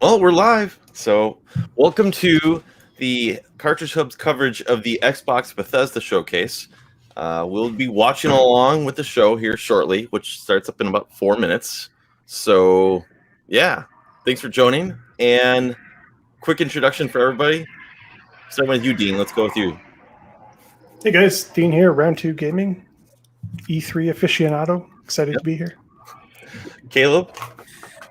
Well, we're live. So, welcome to the Cartridge Hub's coverage of the Xbox Bethesda Showcase. We'll be watching along with the show here shortly, which starts up in about 4 minutes. So, yeah, thanks for joining. And quick introduction for everybody. Starting with you, Dean. Let's go with you. Hey guys, Dean here, Round 2 Gaming, E3 aficionado. Excited to be here. Caleb.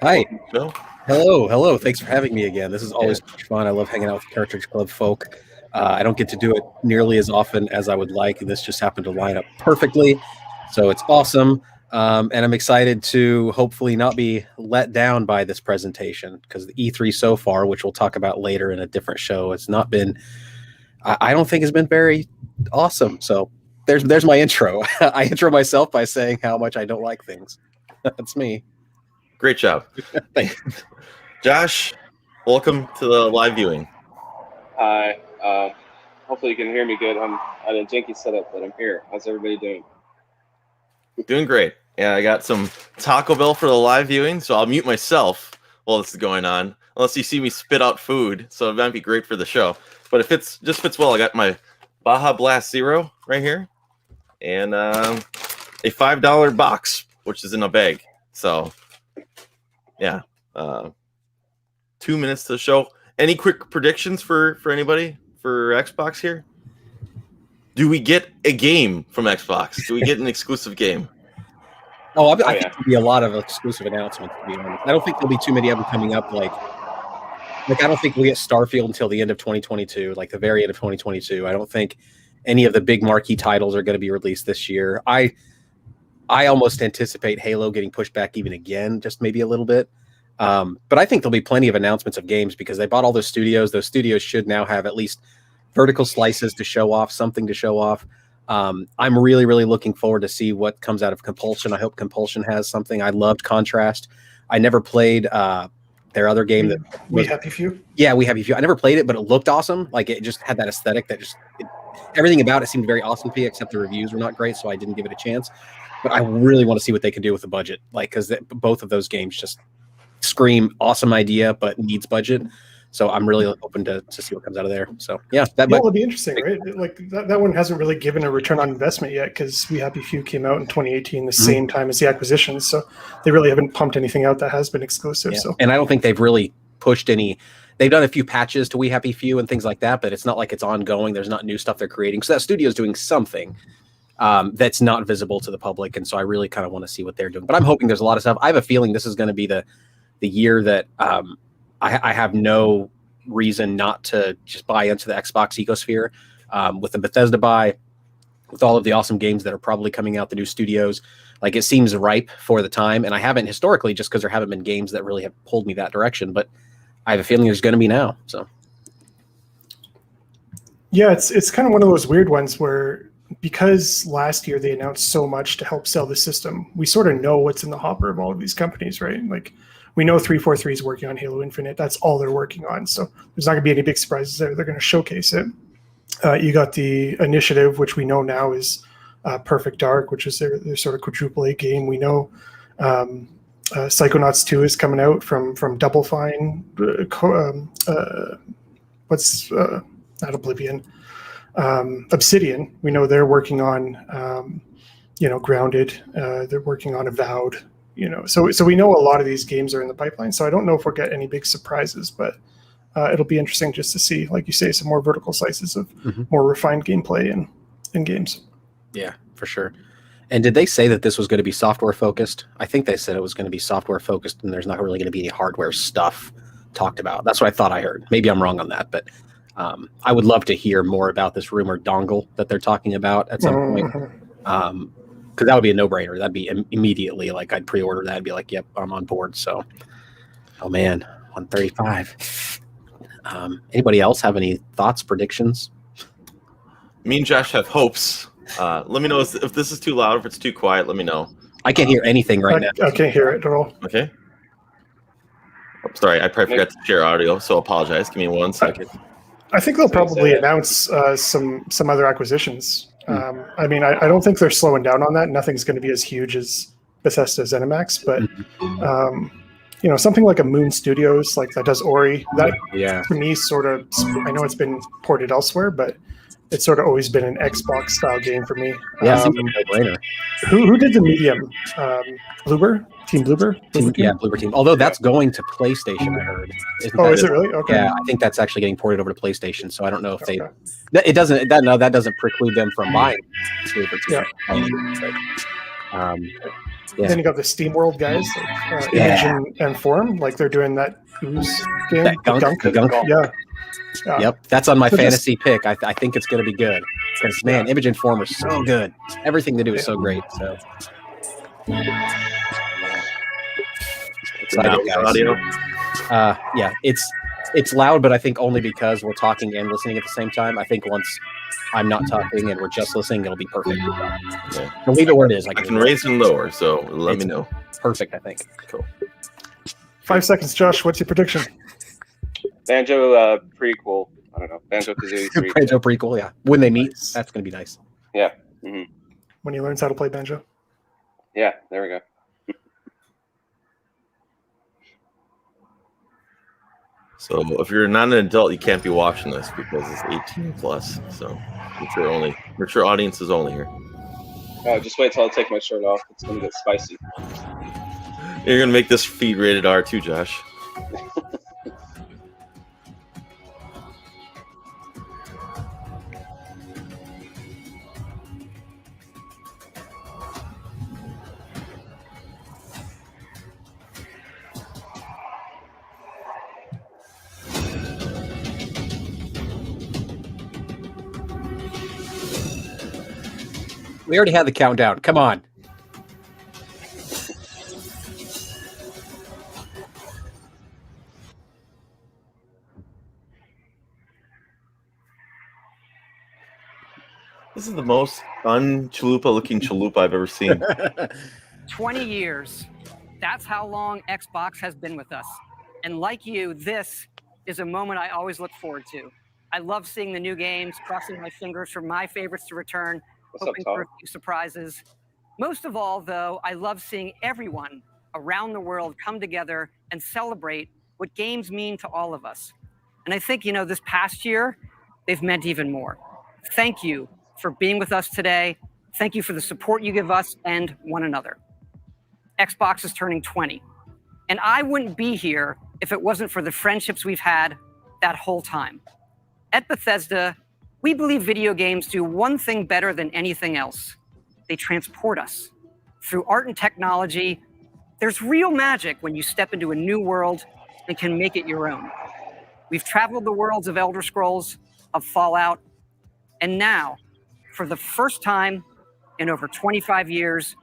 Hi. Bill. Hello. Thanks for having me again. This is always fun. I love hanging out with the Cartridge Club folk. I don't get to do it nearly as often as I would like, and this just happened to line up perfectly. So it's awesome. And I'm excited to hopefully not be let down by this presentation, because the E3 so far, which we'll talk about later in a different show, it's not been, I don't think it's been very awesome. So there's my intro. I intro myself by saying how much I don't like things. That's me. Great job. Thanks. Josh, welcome to the live viewing. Hi. Hopefully you can hear me good. I'm at a janky setup, but I'm here. How's everybody doing? Doing great. Yeah, I got some Taco Bell for the live viewing, so I'll mute myself while this is going on, unless you see me spit out food. So it might be great for the show. But if it just fits well, I got my Baja Blast Zero right here, and a $5 box, which is in a bag. So, yeah. 2 minutes to the show. Any quick predictions for anybody for Xbox here? Do we get a game from Xbox? Do we get an exclusive game? I think there'll be a lot of exclusive announcements, to be honest. I don't think there'll be too many of them coming up. Like I don't think we'll get Starfield until the end of 2022, like the very end of 2022. I don't think any of the big marquee titles are going to be released this year. I almost anticipate Halo getting pushed back even again, just maybe a little bit. But I think there'll be plenty of announcements of games, because they bought all those studios. Those studios should now have at least vertical slices to show off, something to show off. I'm really, really looking forward to see what comes out of Compulsion. I hope Compulsion has something. I loved Contrast. I never played their other game. We Happy Few? Yeah, We Happy Few. I never played it, but it looked awesome. Like, it just had that aesthetic that everything about it seemed very awesome to me, except the reviews were not great, so I didn't give it a chance. But I really want to see what they can do with the budget, because both of those games just scream awesome idea, but needs budget. So I'm really open to see what comes out of there. So yeah, it'll be interesting, right? Like that one hasn't really given a return on investment yet, because We Happy Few came out in 2018, the same time as the acquisitions. So they really haven't pumped anything out that has been exclusive. Yeah. So, and I don't think they've really pushed any. They've done a few patches to We Happy Few and things like that, but it's not like it's ongoing. There's not new stuff they're creating. So that studio's doing something that's not visible to the public, and so I really kind of want to see what they're doing. But I'm hoping there's a lot of stuff. I have a feeling this is going to be the year that I have no reason not to just buy into the Xbox ecosphere. With the Bethesda buy, with all of the awesome games that are probably coming out, the new studios, like, it seems ripe for the time. And I haven't historically, just because there haven't been games that really have pulled me that direction, but I have a feeling there's going to be now. So yeah, it's kind of one of those weird ones where, because last year they announced so much to help sell the system, we sort of know what's in the hopper of all of these companies, right? Like, we know 343 is working on Halo Infinite. That's all they're working on. So there's not going to be any big surprises there. They're going to showcase it. You got the Initiative, which we know now is Perfect Dark, which is their sort of quadruple A game. We know Psychonauts 2 is coming out from Double Fine. Not Oblivion. Obsidian. We know they're working on Grounded. They're working on Avowed. So we know a lot of these games are in the pipeline. So I don't know if we'll get any big surprises, but it'll be interesting just to see, like you say, some more vertical slices of more refined gameplay in games. Yeah, for sure. And did they say that this was going to be software focused? I think they said it was going to be software focused, and there's not really going to be any hardware stuff talked about. That's what I thought I heard. Maybe I'm wrong on that, but I would love to hear more about this rumored dongle that they're talking about at some point. Because that would be a no-brainer. That'd be immediately, like, I'd pre-order that and be like, yep, I'm on board. So, oh man, 135. Anybody else have any thoughts, predictions? Me and Josh have hopes. Let me know if this is too loud, if it's too quiet. Let me know. I can't hear anything right now. I can't hear it at all. Okay. Oh, sorry, I probably forgot to share audio, so apologize. Give me 1 second. I think they'll probably announce some other acquisitions. I mean, I don't think they're slowing down on that. Nothing's going to be as huge as Bethesda's ZeniMax, but something like a Moon Studios, like that does Ori. That to me sort of, I know it's been ported elsewhere, but it's sort of always been an Xbox style game for me. Yeah, seems like a no-brainer. Who did the Medium? Bloober? Team Bloober? Yeah, Bloober Team. Although that's going to PlayStation, I heard. Is it really? Okay. Yeah, I think that's actually getting ported over to PlayStation. So I don't know if that doesn't preclude them from buying Bloober Team. Yeah. Then you got the SteamWorld guys, like, Image and Form, like they're doing that Ooze game. That gunk. Yeah. Yep, that's on my fantasy pick. I think it's going to be good because man, Image and Form are so good. Everything they do is so great. So excited, guys. Audio. Yeah, it's loud, but I think only because we're talking and listening at the same time. I think once I'm not talking and we're just listening, it'll be perfect. Yeah. I'll leave it where it is. I can raise and lower, so let me know. Perfect, I think. Cool. 5 seconds, Josh. What's your prediction? Banjo prequel. I don't know. Banjo-Kazooie 3. Banjo prequel, yeah. When they meet, that's going to be nice. Yeah. Mm-hmm. When he learns how to play banjo. Yeah, there we go. So if you're not an adult, you can't be watching this because it's 18 plus. So mature audience is only here. Just wait till I take my shirt off. It's gonna get spicy. You're gonna make this feed rated R too, Josh. We already had the countdown. Come on. This is the most un-chalupa looking chalupa I've ever seen. 20 years. That's how long Xbox has been with us. And like you, this is a moment I always look forward to. I love seeing the new games, crossing my fingers for my favorites to return, hoping for a few surprises. Most of all, though, I love seeing everyone around the world come together and celebrate what games mean to all of us. And I think, this past year, they've meant even more. Thank you for being with us today. Thank you for the support you give us and one another. Xbox is turning 20. And I wouldn't be here if it wasn't for the friendships we've had that whole time. At Bethesda, we believe video games do one thing better than anything else. They transport us. Through art and technology, there's real magic when you step into a new world and can make it your own. We've traveled the worlds of Elder Scrolls, of Fallout, and now, for the first time in over 25 years,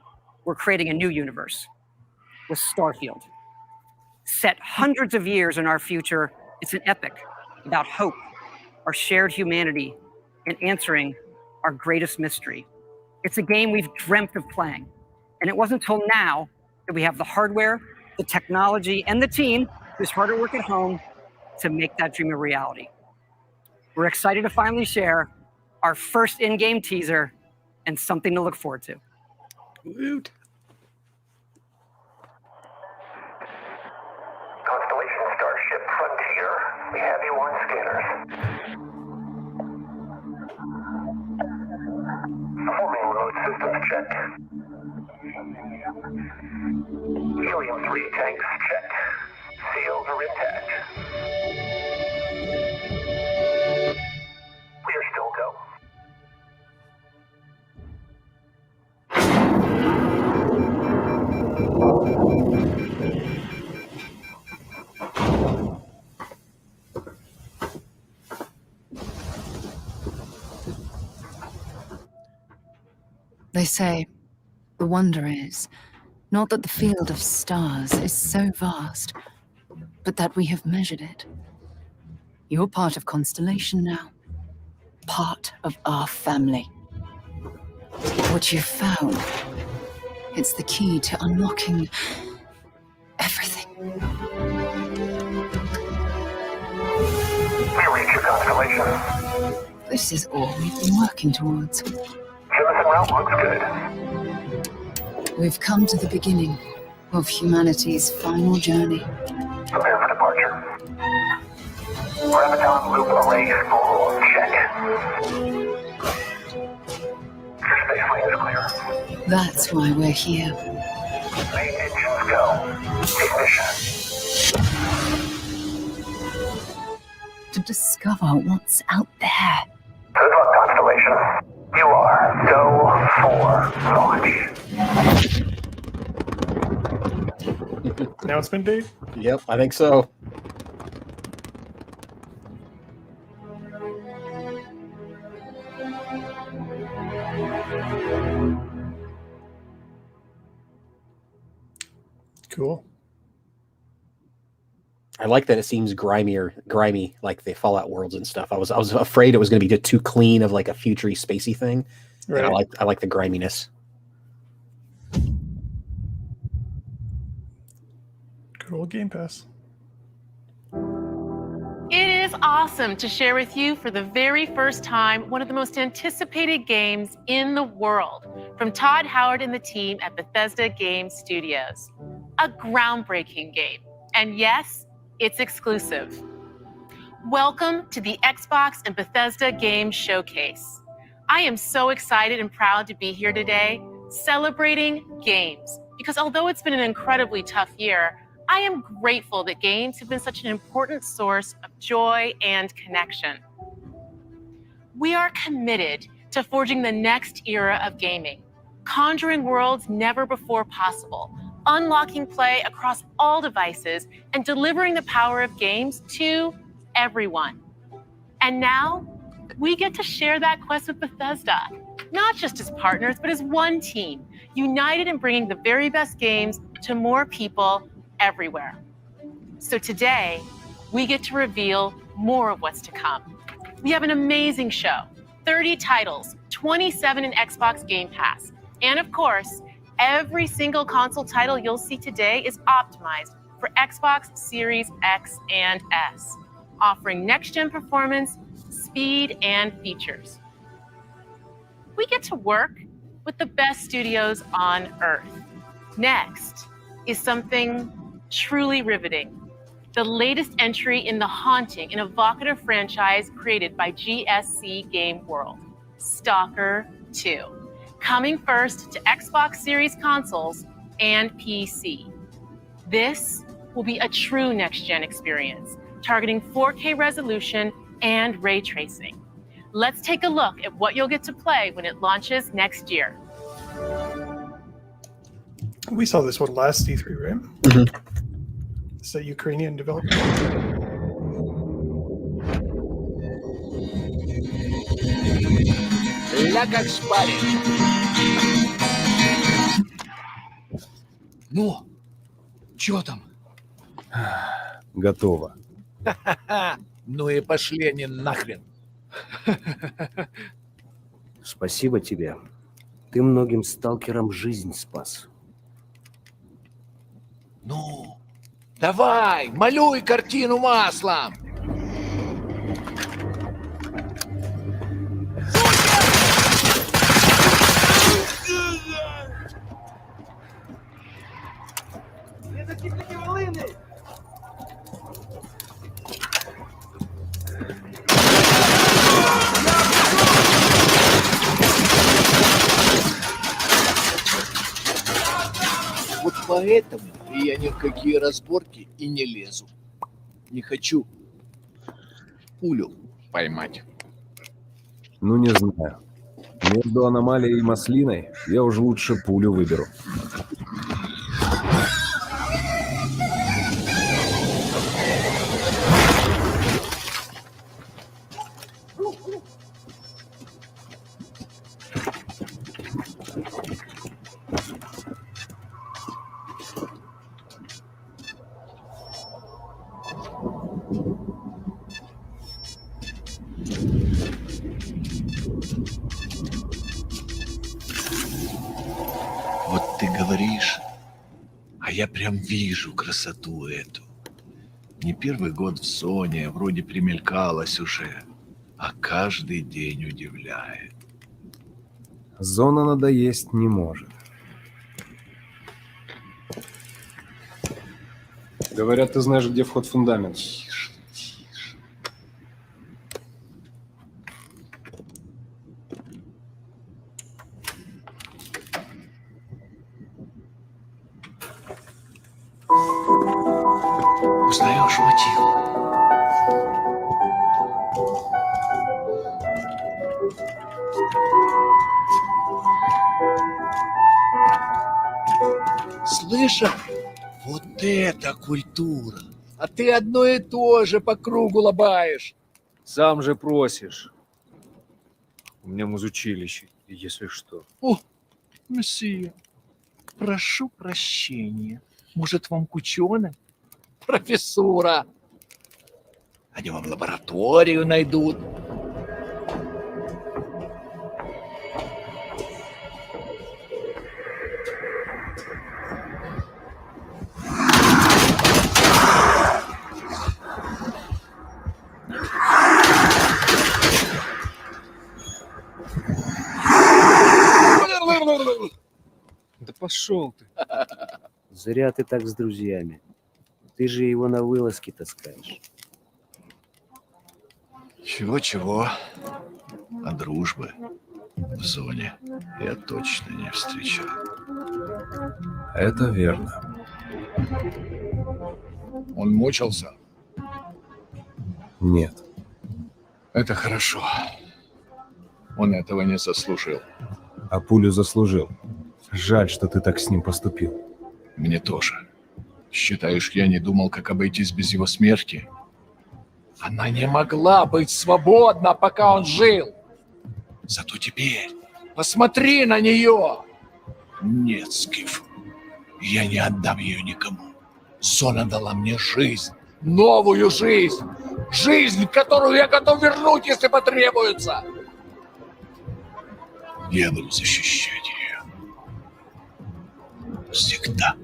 we're creating a new universe with Starfield. Set hundreds of years in our future, it's an epic about hope, our shared humanity, and answering our greatest mystery. It's a game we've dreamt of playing, and it wasn't until now that we have the hardware, the technology, and the team who's hard at work at home to make that dream a reality. We're excited to finally share our first in-game teaser and something to look forward to. Woot. Constellation Starship Frontier, we have you on scanners. Performing remote systems check. Helium-3 tanks check. Seals are intact. We are still go. They say the wonder is not that the field of stars is so vast, but that we have measured it. You're part of Constellation now, part of our family. What you've found, it's the key to unlocking everything. We reach your constellation. This is all we've been working towards. Jemison route looks good. We've come to the beginning, of humanity's final journey. Prepare for departure. Graviton loop array full check. Your space lane is clear. That's why we're here. Main engines go. Ignition. To discover what's out there. Good luck, Constellation. You are go for launch. Announcement date? Yep, I think so. Cool. I like that it seems grimy, like the Fallout worlds and stuff. I was afraid it was going to be too clean of like a futury spacey thing. Right. And I like the griminess. Good old Game Pass. It is awesome to share with you for the very first time one of the most anticipated games in the world from Todd Howard and the team at Bethesda Game Studios. A groundbreaking game. And yes, it's exclusive. Welcome to the Xbox and Bethesda Game Showcase. I am so excited and proud to be here today celebrating games because although it's been an incredibly tough year, I am grateful that games have been such an important source of joy and connection. We are committed to forging the next era of gaming, conjuring worlds never before possible, unlocking play across all devices, and delivering the power of games to everyone. And now, we get to share that quest with Bethesda, not just as partners, but as one team, united in bringing the very best games to more people everywhere. So today, we get to reveal more of what's to come. We have an amazing show, 30 titles, 27 in Xbox Game Pass, and of course, every single console title you'll see today is optimized for Xbox Series X and S, offering next-gen performance, speed, and features. We get to work with the best studios on Earth. Next is something truly riveting. The latest entry in the haunting and evocative franchise created by GSC Game World, Stalker 2. Coming first to Xbox Series consoles and PC. This will be a true next-gen experience, targeting 4K resolution and ray tracing. Let's take a look at what you'll get to play when it launches next year. We saw this one last E3, right? Mm-hmm. It's a Ukrainian developer. Ля как шпарит. Ну, чё там? Готово. Ну и пошли они нахрен. Спасибо тебе. Ты многим сталкерам жизнь спас. Ну, давай, малюй картину маслом. Вот поэтому я ни в какие разборки и не лезу. Не хочу пулю поймать. Ну, не знаю. Между аномалией и маслиной я уже лучше пулю выберу. Вот ты говоришь, а я прям вижу красоту эту. Не первый год в зоне, вроде примелькалась уже, а каждый день удивляет. Зона надоесть не может. Говорят, ты знаешь, где вход в фундамент. Узнаешь мотив? Слышал? Вот это культура! А ты одно и то же по кругу лобаешь. Сам же просишь. У меня музучилище, если что. О, месье, прошу прощения. Может, вам к ученым? Профессура. Они вам лабораторию найдут. Да пошел ты. Зря ты так с друзьями. Ты же его на вылазки таскаешь. Чего-чего, а дружбы в зоне я точно не встречал. Это верно. Он мучился? Нет. Это хорошо. Он этого не заслужил. А пулю заслужил. Жаль, что ты так с ним поступил. Мне тоже. Считаешь, я не думал, как обойтись без его смерти? Она не могла быть свободна, пока он жил. Зато теперь посмотри на нее. Нет, Скиф, я не отдам ее никому. Зона дала мне жизнь, новую жизнь. Жизнь, которую я готов вернуть, если потребуется. Я буду защищать ее. Всегда.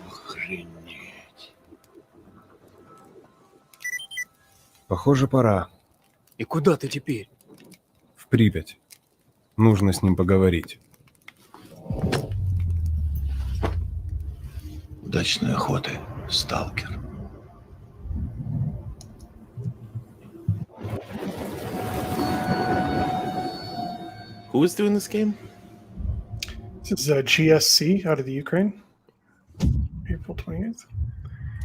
Охренеть. Похоже, пора. И куда ты теперь? В Припять. Нужно с ним поговорить. Удачной охоты, сталкер. Who is doing this game? This is GSC out of the Ukraine. April 20th.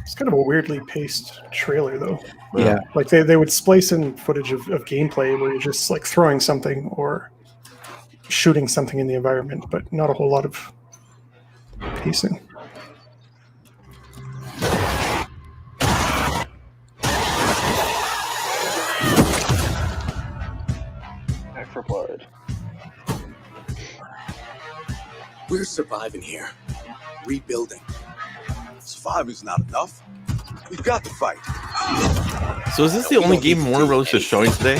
It's kind of a weirdly paced trailer, though. Yeah. Like they would splice in footage of gameplay where you're just like throwing something or shooting something in the environment, but not a whole lot of pacing. Back for blood. We're surviving here. Rebuilding. Surviving's not enough. We've got to fight. So is this the only game Warner Bros. Is showing today?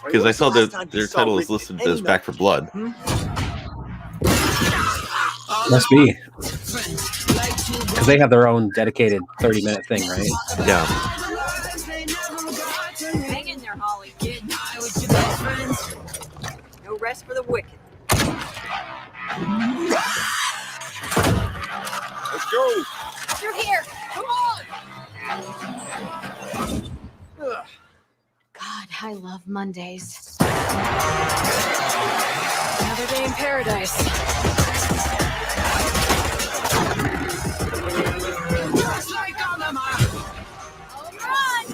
Because I saw that their title is listed as Back for Blood. Must be. Because they have their own dedicated 30-minute thing, right? Yeah. Hang in there, Holly. Get high with your best friends. No rest for the wicked. Let's go. Through here. Come on. God, I love Mondays. Another day in paradise. Just like on the map. All right.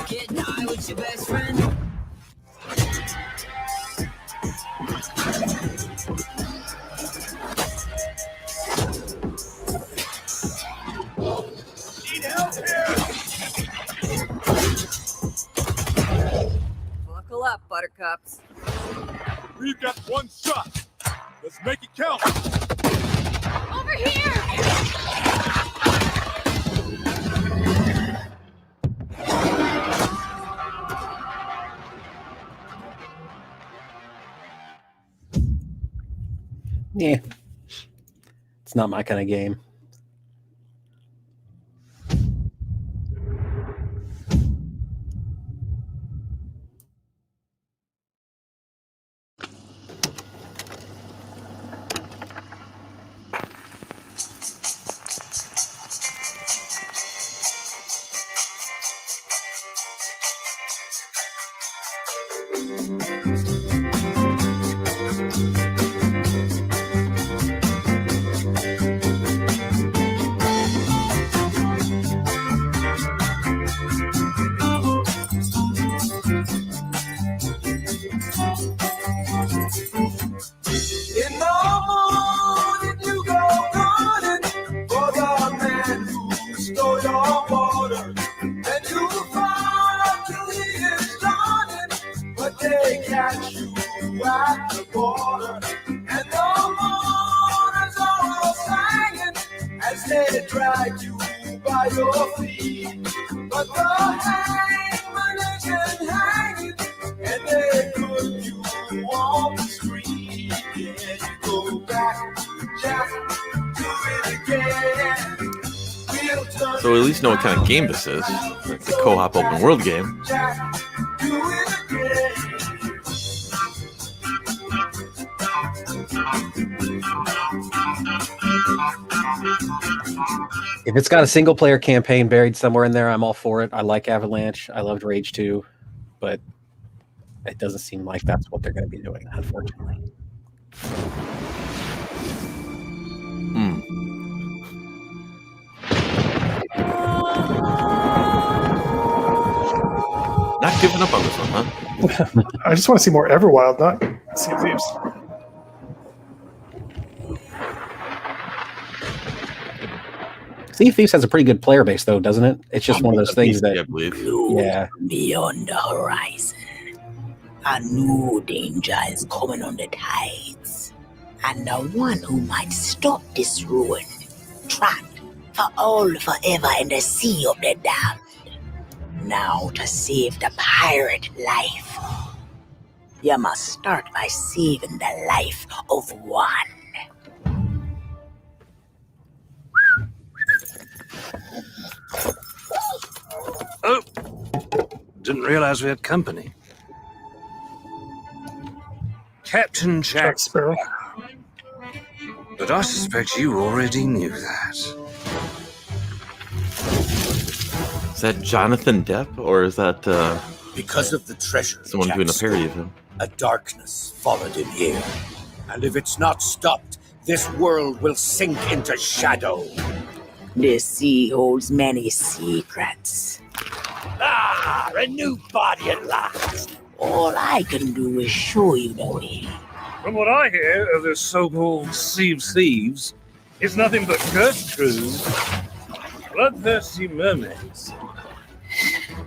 Getting high with your best friend. Need help here. Buckle up, buttercups. We've got one shot. Let's make it count. Over here! Yeah. It's not my kind of game. They drag you by your feet, but the hangman can hang you, and they put you on the street. Yeah, you go back, Jack, do it again. We'll So we at least know what kind of game this is. It's a co-op open world game. Jack, do it again. If it's got a single player campaign buried somewhere in there, I'm all for it. I like Avalanche. I loved Rage 2, but it doesn't seem like that's what they're going to be doing, unfortunately. Not giving up on this one, huh? I just want to see more Everwild, not Sea of Thieves. Sea of Thieves has a pretty good player base, though, doesn't it? It's just one of those things that, I believe. yeah. Beyond the horizon, a new danger is coming on the tides, and the one who might stop this ruin, trapped for all forever in the sea of the damned. Now, to save the pirate life, you must start by saving the life of one. Oh, didn't realize we had company. Captain Jack Sparrow. But I suspect you already knew that. Is that Jonathan Depp, or is that Because of the treasure, someone Jack doing a parody of stole, him? a darkness followed him here. And if it's not stopped, this world will sink into shadow. This sea holds many secrets. Ah, a new body at last. All I can do is show you the way. From what I hear of this so-called Sea of Thieves, it's nothing but cursed crews, bloodthirsty mermaids,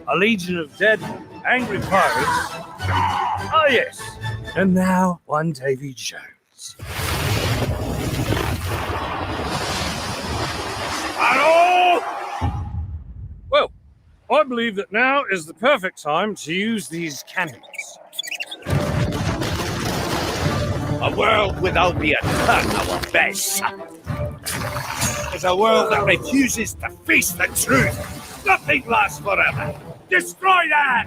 a legion of dead, angry pirates. Ah, yes, and now one Davy Jones. Hello! Well, I believe that now is the perfect time to use these cannons. A world without the eternal abyss. Is a world that refuses to face the truth. Nothing lasts forever. Destroy that!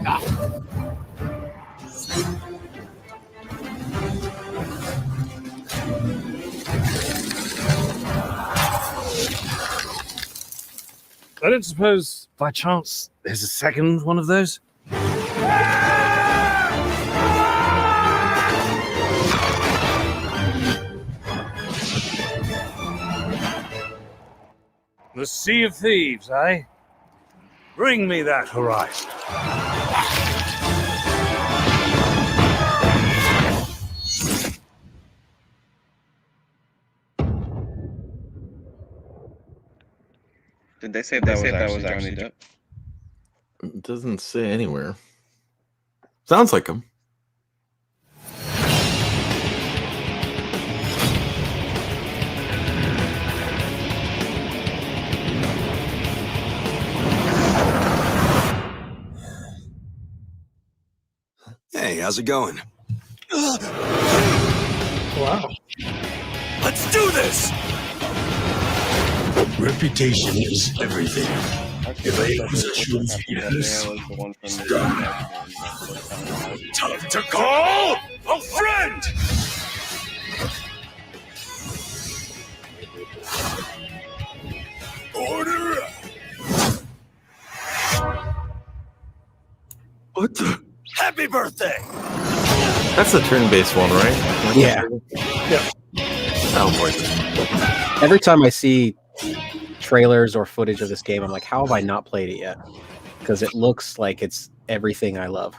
I don't suppose, by chance, there's a second one of those? The Sea of Thieves, eh? Bring me that horizon. Did they say that was Johnny Depp? It doesn't say anywhere. Sounds like him. Hey, how's it going? Wow. Let's do this! Reputation is everything. If a possession is Time to call a friend! Order up! What the? Happy birthday! That's the turn-based one, right? Yeah. Yeah. Oh boy. Every time I see trailers or footage of this game, I'm like, how have I not played it yet? Because it looks like it's everything I love.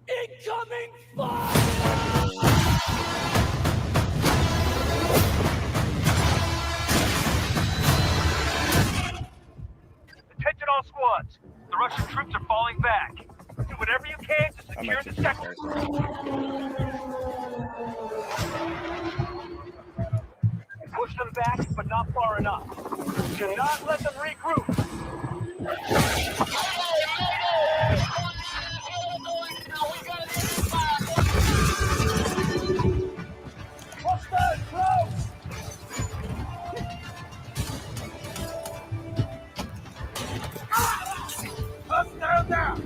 Incoming Attention all squads. The Russian troops are falling back. Do whatever you can to secure much it is. Push them back, but not far enough. Do not let them regroup. Hostile close! Hostile down!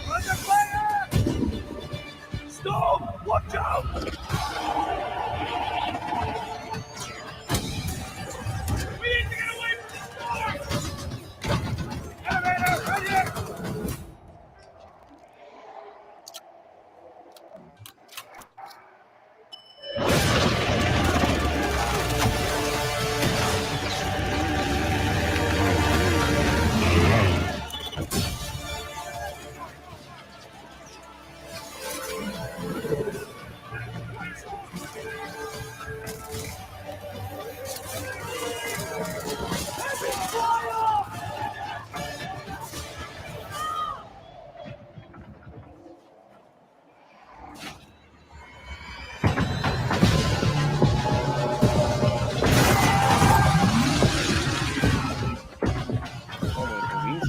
Under fire! Stop! Watch out! We need to get away from this door! Elevator, ready!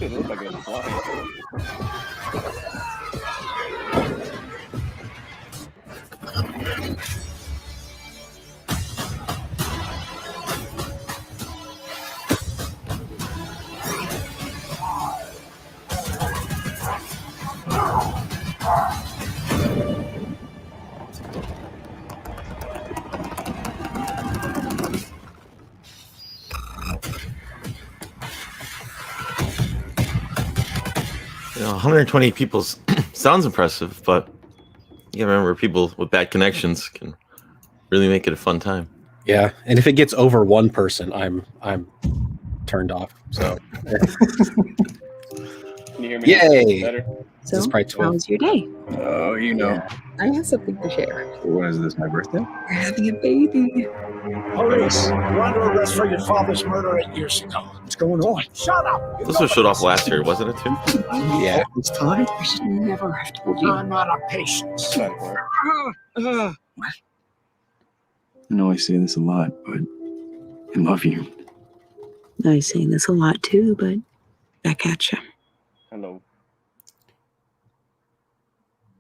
It looked like it was flying. You know, 120 people sounds impressive, but you gotta remember people with bad connections can really make it a fun time. Yeah, and if it gets over one person, I'm turned off. So Can you hear me? Yay! Better? This is probably 12. How's your day? Oh, you know. I have something to share. When is this, my birthday? We're having a baby. Police, you're under arrest for your father's murder 8 years ago. What's going on? Shut up! This was showed off last year, wasn't it, too? Yeah. It's time. I should never have told you. I'm out of patience. What? I know I say this a lot, but I love you. I say this a lot too, but back at you. Hello.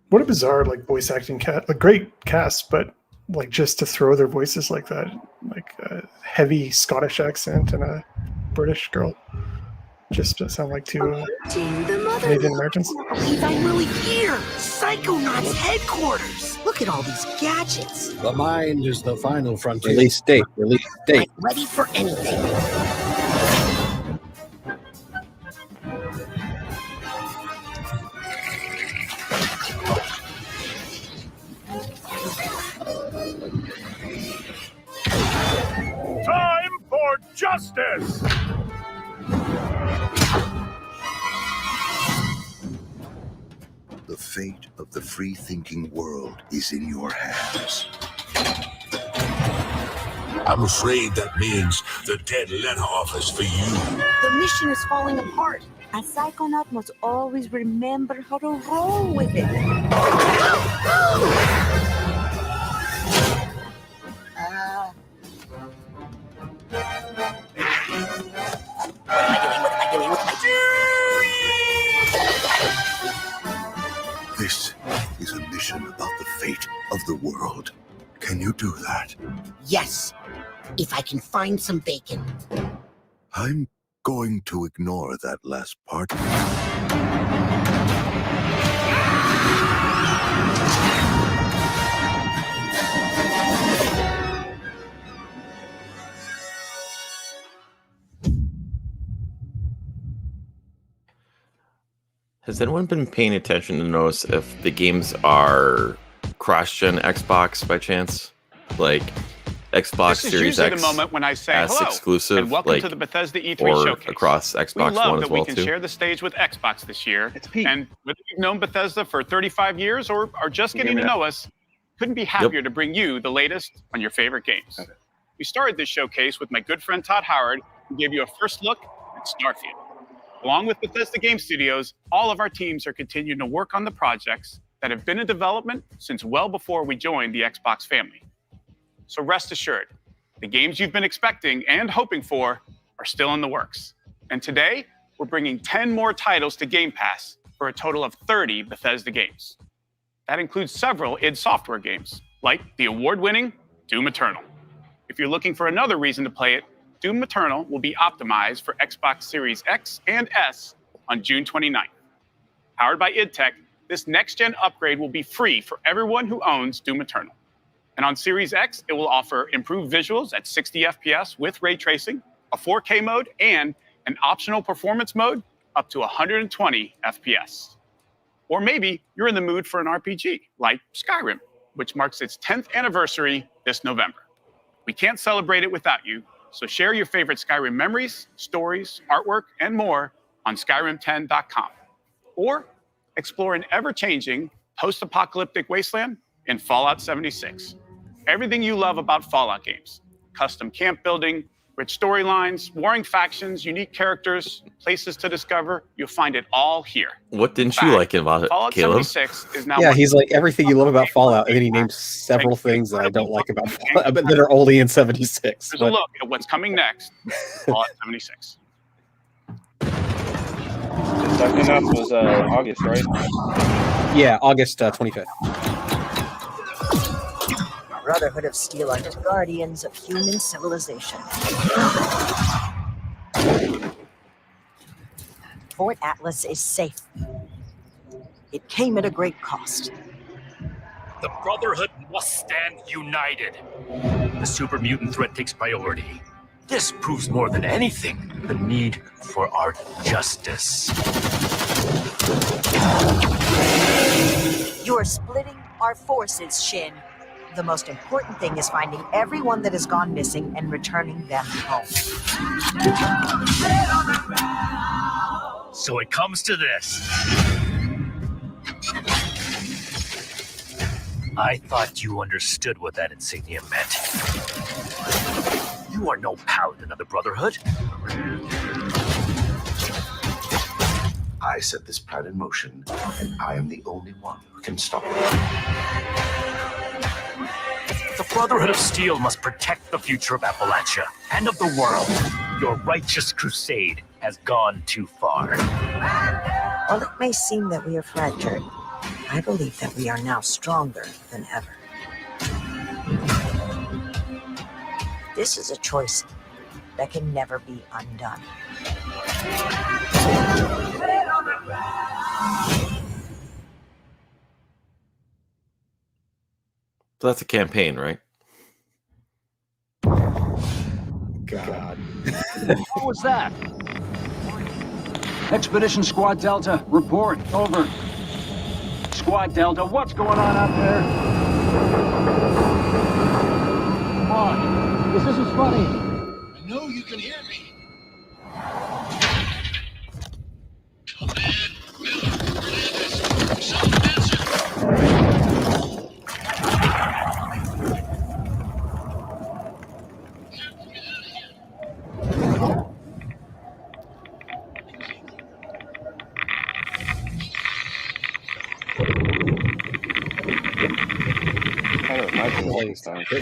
What a bizarre like voice acting a great cast, but like just to throw their voices like that, like a heavy Scottish accent and a British girl, just to sound like two Canadian Americans. I believe I'm really here. Psychonauts headquarters. Look at all these gadgets. The mind is the final frontier. Release date. Release date. Ready for anything. Time for justice! The fate of the free-thinking world is in your hands. I'm afraid that means the dead letter office for you. The mission is falling apart. A psychonaut must always remember how to roll with it. This is a mission about the fate of the world. Can you do that? Yes, if I can find some bacon. I'm going to ignore that last part. Has anyone been paying attention to notice if the games are cross-gen Xbox by chance? Like Xbox This is Series usually X the moment when I say as hello exclusive, and welcome like, to the Bethesda E3 or showcase. across We Xbox love One that as well we can too? share the stage with Xbox this year. And whether you've known Bethesda for 35 years or are just Can you getting hear to me now? know us, couldn't be happier to bring you the latest on your favorite games. We started this showcase with my good friend Todd Howard, who gave you a first look at Starfield. Along with Bethesda Game Studios, all of our teams are continuing to work on the projects that have been in development since well before we joined the Xbox family. So rest assured, the games you've been expecting and hoping for are still in the works. And today, we're bringing 10 more titles to Game Pass for a total of 30 Bethesda games. That includes several id Software games, like the award-winning Doom Eternal. If you're looking for another reason to play it, Doom Eternal will be optimized for Xbox Series X and S on June 29th. Powered by id Tech, this next-gen upgrade will be free for everyone who owns Doom Eternal. And on Series X, it will offer improved visuals at 60 FPS with ray tracing, a 4K mode, and an optional performance mode up to 120 FPS. Or maybe you're in the mood for an RPG, like Skyrim, which marks its 10th anniversary this November. We can't celebrate it without you, so share your favorite Skyrim memories, stories, artwork, and more on Skyrim10.com. Or explore an ever-changing post-apocalyptic wasteland in Fallout 76. Everything you love about Fallout games: custom camp building, rich storylines, warring factions, unique characters, places to discover, you'll find it all here. What didn't you like about it, Fallout Caleb? 76 is now Yeah, he's like everything you love about Fallout, and then he names several things that I don't like about Fallout, but that are only in 76. Here's But a look at what's coming next. Fallout 76. Second up was August, right? yeah, August 25th. Brotherhood of Steel are the guardians of human civilization. Fort Atlas is safe. It came at a great cost. The Brotherhood must stand united. The super mutant threat takes priority. This proves more than anything the need for our justice. You are splitting our forces, Shin. The most important thing is finding everyone that has gone missing and returning them home. So it comes to this. I thought you understood what that insignia meant. You are no paladin of the Brotherhood. I set this plan in motion, and I am the only one who can stop it. The Brotherhood of Steel must protect the future of Appalachia and of the world. Your righteous crusade has gone too far. While it may seem that we are fractured, I believe that we are now stronger than ever. This is a choice that can never be undone. So that's a campaign, right? God. What was that? Expedition Squad Delta, report. Over. Squad Delta, what's going on out there? Come on. This isn't funny. I know you can hear me.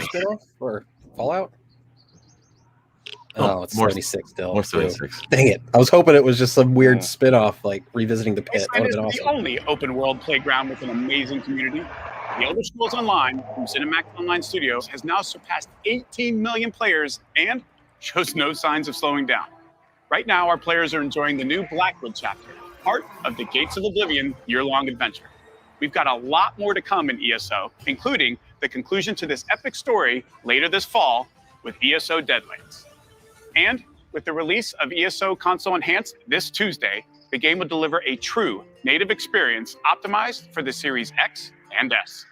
Spin-off or Fallout? Oh, Oh, it's more- 76 still. more too. 76. Dang it. I was hoping it was just some weird spin-off, like revisiting the pit. That Wasteland would is have been the awesome. only open-world playground with an amazing community. The Elder Scrolls Online from Cinemax Online Studios has now surpassed 18 million players and shows no signs of slowing down. Right now, our players are enjoying the new Blackwood chapter, part of the Gates of Oblivion year-long adventure. We've got a lot more to come in ESO, including the conclusion to this epic story later this fall with ESO Deadlands. And with the release of ESO Console Enhanced this Tuesday, the game will deliver a true native experience optimized for the Series X and S.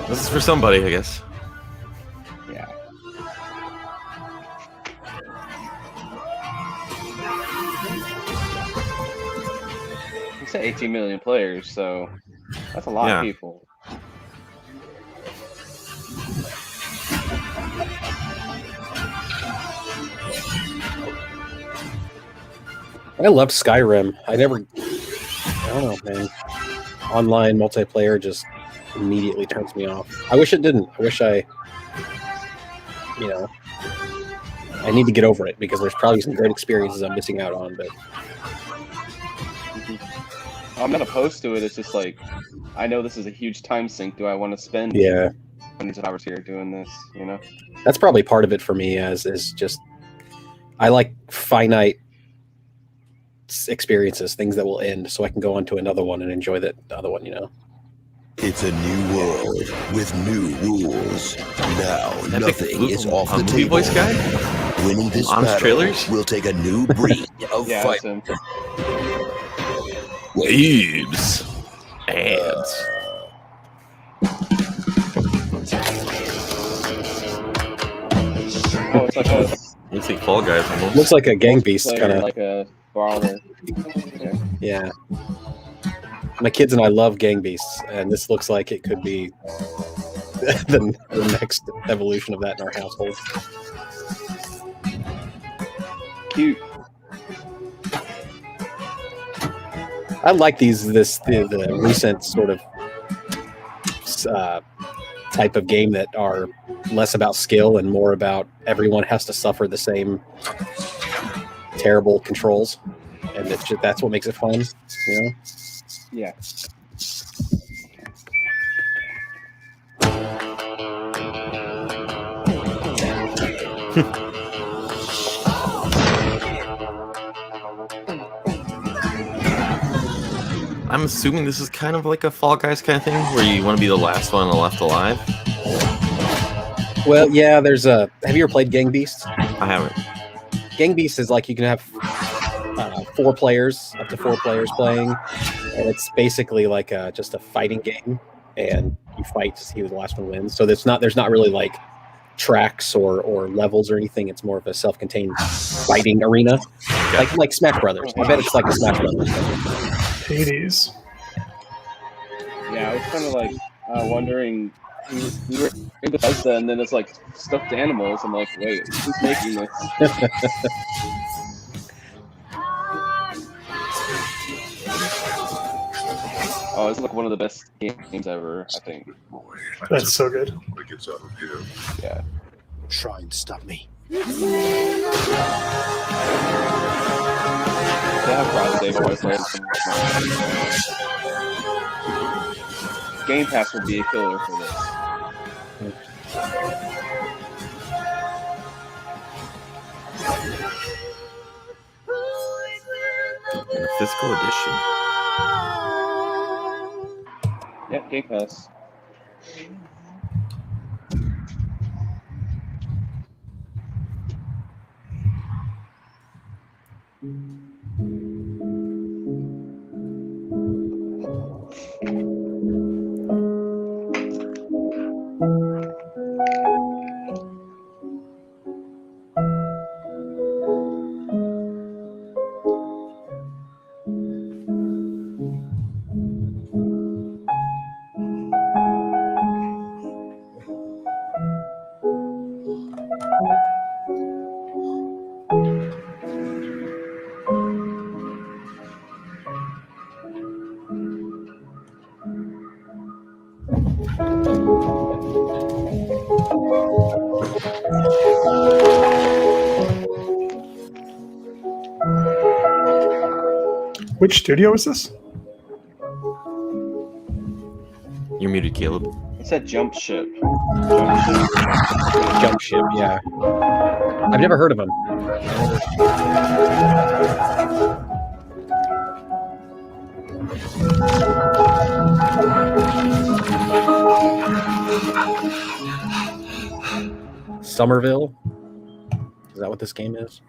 This is for somebody, I guess. Yeah. You said 18 million players, so that's a lot of people. I loved Skyrim. I don't know, man. Online multiplayer just immediately turns me off. I wish it didn't. I wish I need to get over it because there's probably some great experiences I'm missing out on. But I'm not opposed to it. It's just like, I know this is a huge time sink. Do I want to spend hundreds of hours here doing this? that's probably part of it for me. Is just I like finite experiences, things that will end, so I can go on to another one and enjoy the other one. It's a new world with new rules. Now nothing is off the table. Voice guy? Winning this Honest battle trailers? will take a new breed of fight. Waves. Ads. Oh, it's like a. Looks like Fall Guys almost. Looks like a Gang Beast kind of. Like a brawler. Yeah. My kids and I love Gang Beasts, and this looks like it could be the next evolution of that in our household. Cute. I like the recent sort of type of game that are less about skill and more about everyone has to suffer the same terrible controls, and that's what makes it fun, Yeah. I'm assuming this is kind of like a Fall Guys kind of thing, where you want to be the last one left alive. Well, yeah, have you ever played Gang Beasts? I haven't. Gang Beasts is like you can have 4 players, up to 4 players playing, and it's basically like just a fighting game, and you fight to see who the last one wins. So there's not really like tracks or levels or anything. It's more of a self-contained fighting arena, like Smash Brothers. I bet it's like a Smash Brothers. Hades. Yeah, I was kind of like wondering. We were in Bethesda, and then it's like stuffed animals. I'm like, wait, who's making this? Oh, it's like one of the best games ever, I think. That's so good. Gets out of here. Yeah. Try and stop me. They have Friday Day Boys playing some. Game Pass would be a killer for this. In a physical edition. Yep, Game Pass. Which studio is this? You're muted, Caleb. It said Jump Ship. Jump Ship, yeah. I've never heard of them. Somerville? Is that what this game is?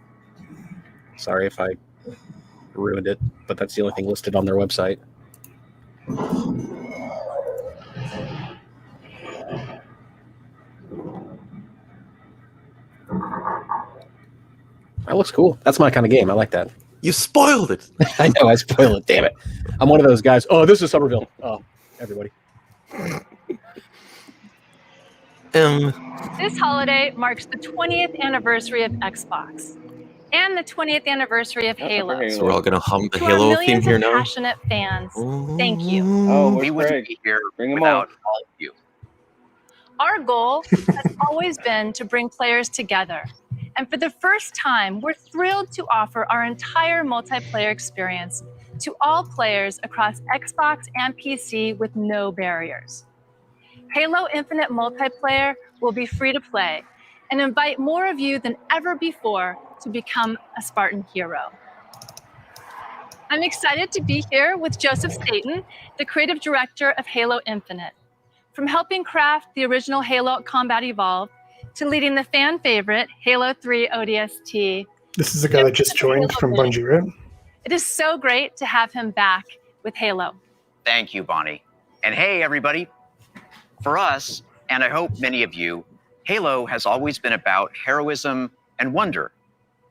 Sorry if I ruined it, but that's the only thing listed on their website. That looks cool. That's my kind of game. I like that. You spoiled it. I know, I spoiled it. Damn it. I'm one of those guys. Oh, this is Somerville. Oh, everybody. This holiday marks the 20th anniversary of Xbox and the 20th anniversary of Halo. So we're all gonna hum the To our Halo theme millions here of now. passionate fans, thank you. Oh, We where's wouldn't Craig? be here Bring him without on. all of you. Our goal has always been to bring players together. And for the first time, we're thrilled to offer our entire multiplayer experience to all players across Xbox and PC with no barriers. Halo Infinite Multiplayer will be free to play and invite more of you than ever before to become a Spartan hero. I'm excited to be here with Joseph Staten, the creative director of Halo Infinite. From helping craft the original Halo Combat Evolved to leading the fan favorite Halo 3 ODST. This is a guy that just joined from Bungie, right? It is so great to have him back with Halo. Thank you, Bonnie. And hey, everybody. For us, and I hope many of you, Halo has always been about heroism and wonder,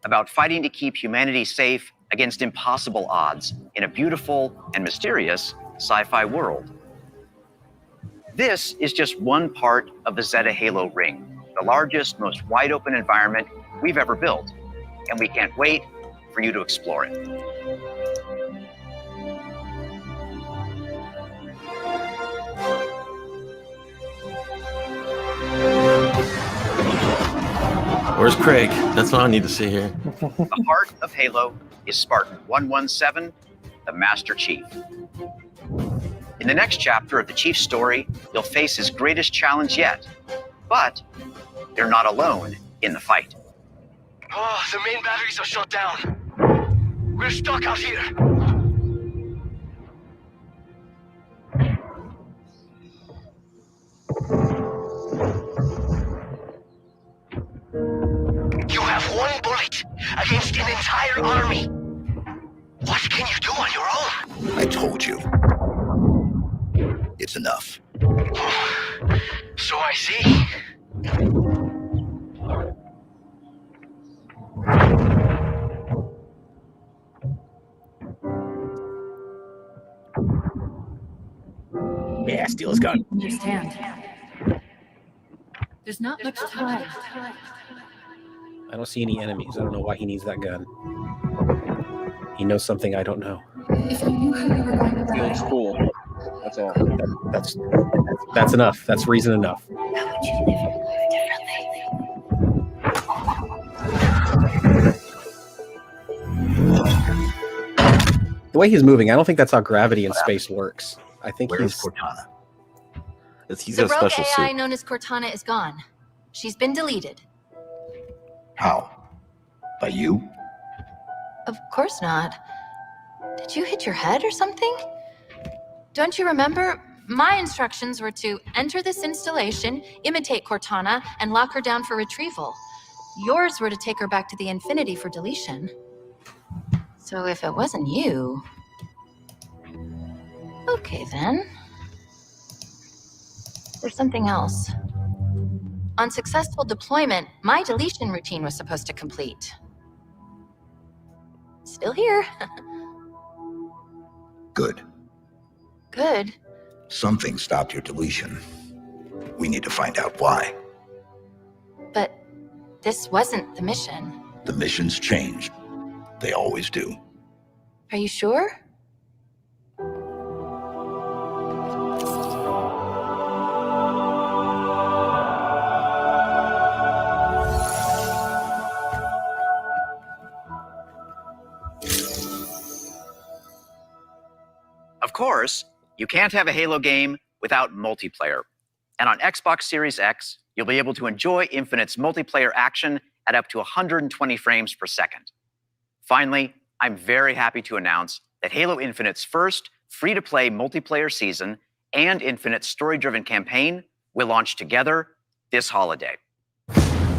about fighting to keep humanity safe against impossible odds in a beautiful and mysterious sci-fi world. This is just one part of the Zeta Halo ring, the largest, most wide-open environment we've ever built, and we can't wait for you to explore it. Where's Craig? That's what I need to see here. The heart of Halo is Spartan 117, the Master Chief. In the next chapter of the Chief's story, you'll face his greatest challenge yet. But you're not alone in the fight. Oh, the main batteries are shut down. We're stuck out here. You have one bullet against an entire army. What can you do on your own? I told you. It's enough. So I see. Yeah, steal his gun. Understand. There's not much time. I don't see any enemies. I don't know why he needs that gun. He knows something I don't know. If you knew how you were going to He looks die, cool. That's all. That's enough. That's reason enough. how would you live your life differently? The way he's moving, I don't think that's how gravity in space works. I think Where's he's Cortana? He's The got a rogue special AI suit. known as Cortana is gone. She's been deleted. How? By you? Of course not. Did you hit your head or something? Don't you remember? My instructions were to enter this installation, imitate Cortana, and lock her down for retrieval. Yours were to take her back to the Infinity for deletion. So if it wasn't you... Okay then. There's something else. On successful deployment, my deletion routine was supposed to complete. Still here. Good. Good. Something stopped your deletion. We need to find out why. But this wasn't the mission. The missions changed. They always do. Are you sure? Of course, you can't have a Halo game without multiplayer. And on Xbox Series X, you'll be able to enjoy Infinite's multiplayer action at up to 120 frames per second. Finally, I'm very happy to announce that Halo Infinite's first free-to-play multiplayer season and Infinite's story-driven campaign will launch together this holiday.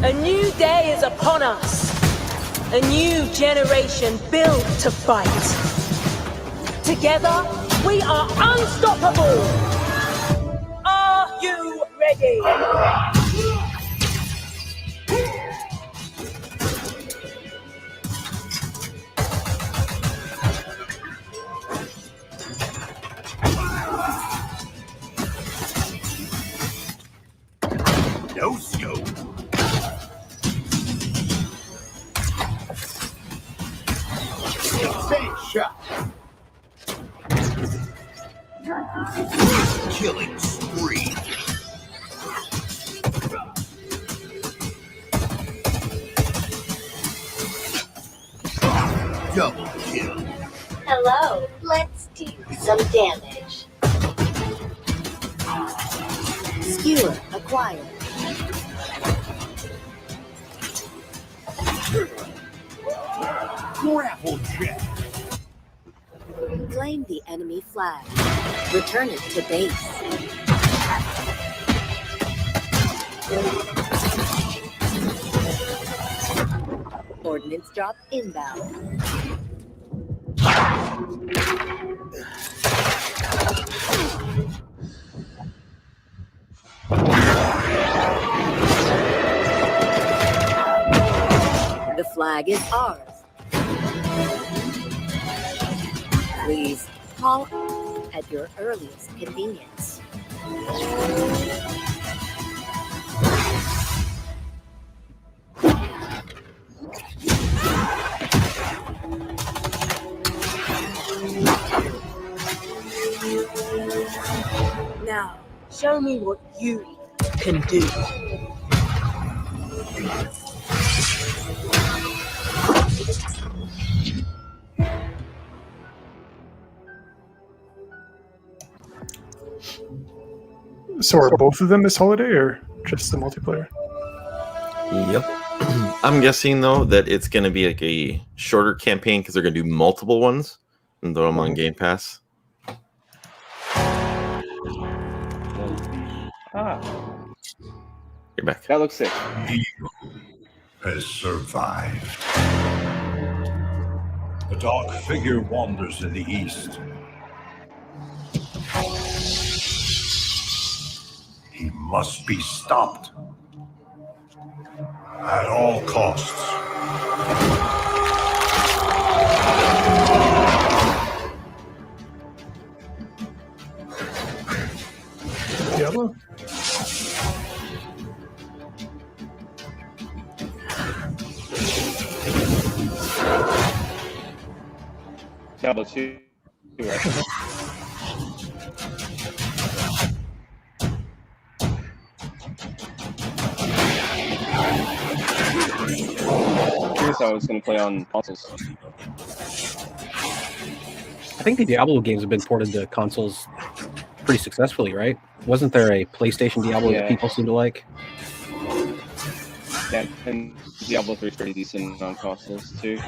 A new day is upon us. A new generation built to fight. Together, we are unstoppable. Are you ready? Killing spree. Double kill. Hello, let's do some damage. Skewer acquired. Grapple check. Claim the enemy flag. Return it to base. Ordnance drop inbound. The flag is ours. Please call at your earliest convenience. Now, show me what you can do. So are both of them this holiday or just the multiplayer? Yep. I'm guessing though that it's going to be like a shorter campaign because they're going to do multiple ones and throw them on Game Pass. You're back. That looks sick. Evil has survived. The dark figure wanders in the east. He must be stopped at all costs. Diablo? Diablo 2, right? Curious how it's going to play on consoles. I think the Diablo games have been ported to consoles pretty successfully, right? Wasn't there a PlayStation Diablo that people seem to like? Yeah, and Diablo 3 is pretty decent on consoles too.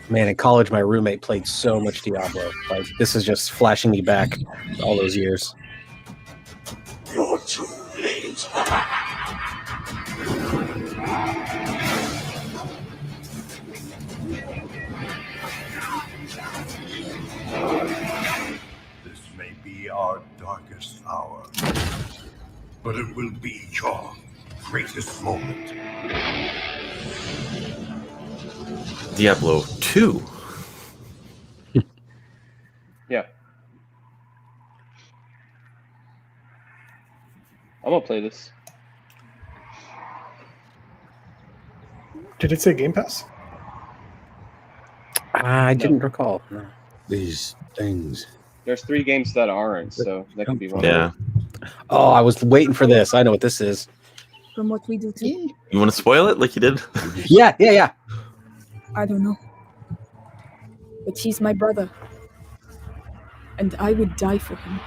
Man, in college, my roommate played so much Diablo. Like, this is just flashing me back all those years. You're too late. This may be our darkest hour, but it will be your greatest moment. Diablo 2. Yeah. I'm gonna play this. Did it say Game Pass? I didn't recall. No. These things. There's 3 games that aren't, so that could be one. Yeah. Oh, I was waiting for this. I know what this is. From what we do today? You want to spoil it like you did? Yeah. I don't know. But he's my brother. And I would die for him.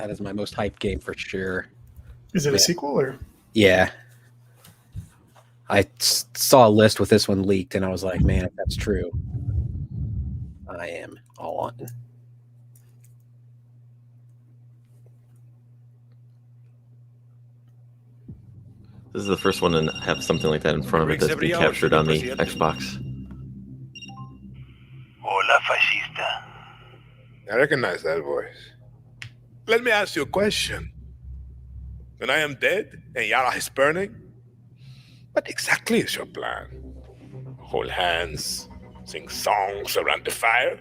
That is my most hyped game for sure. Is it a sequel or? Yeah. I saw a list with this one leaked, and I was like, man, if that's true, I am all on. This is the first one to have something like that in front of it that's been captured on the Xbox. Hola, fascista. I recognize that voice. Let me ask you a question. When I am dead and Yara is burning, what exactly is your plan? Hold hands, sing songs around the fire?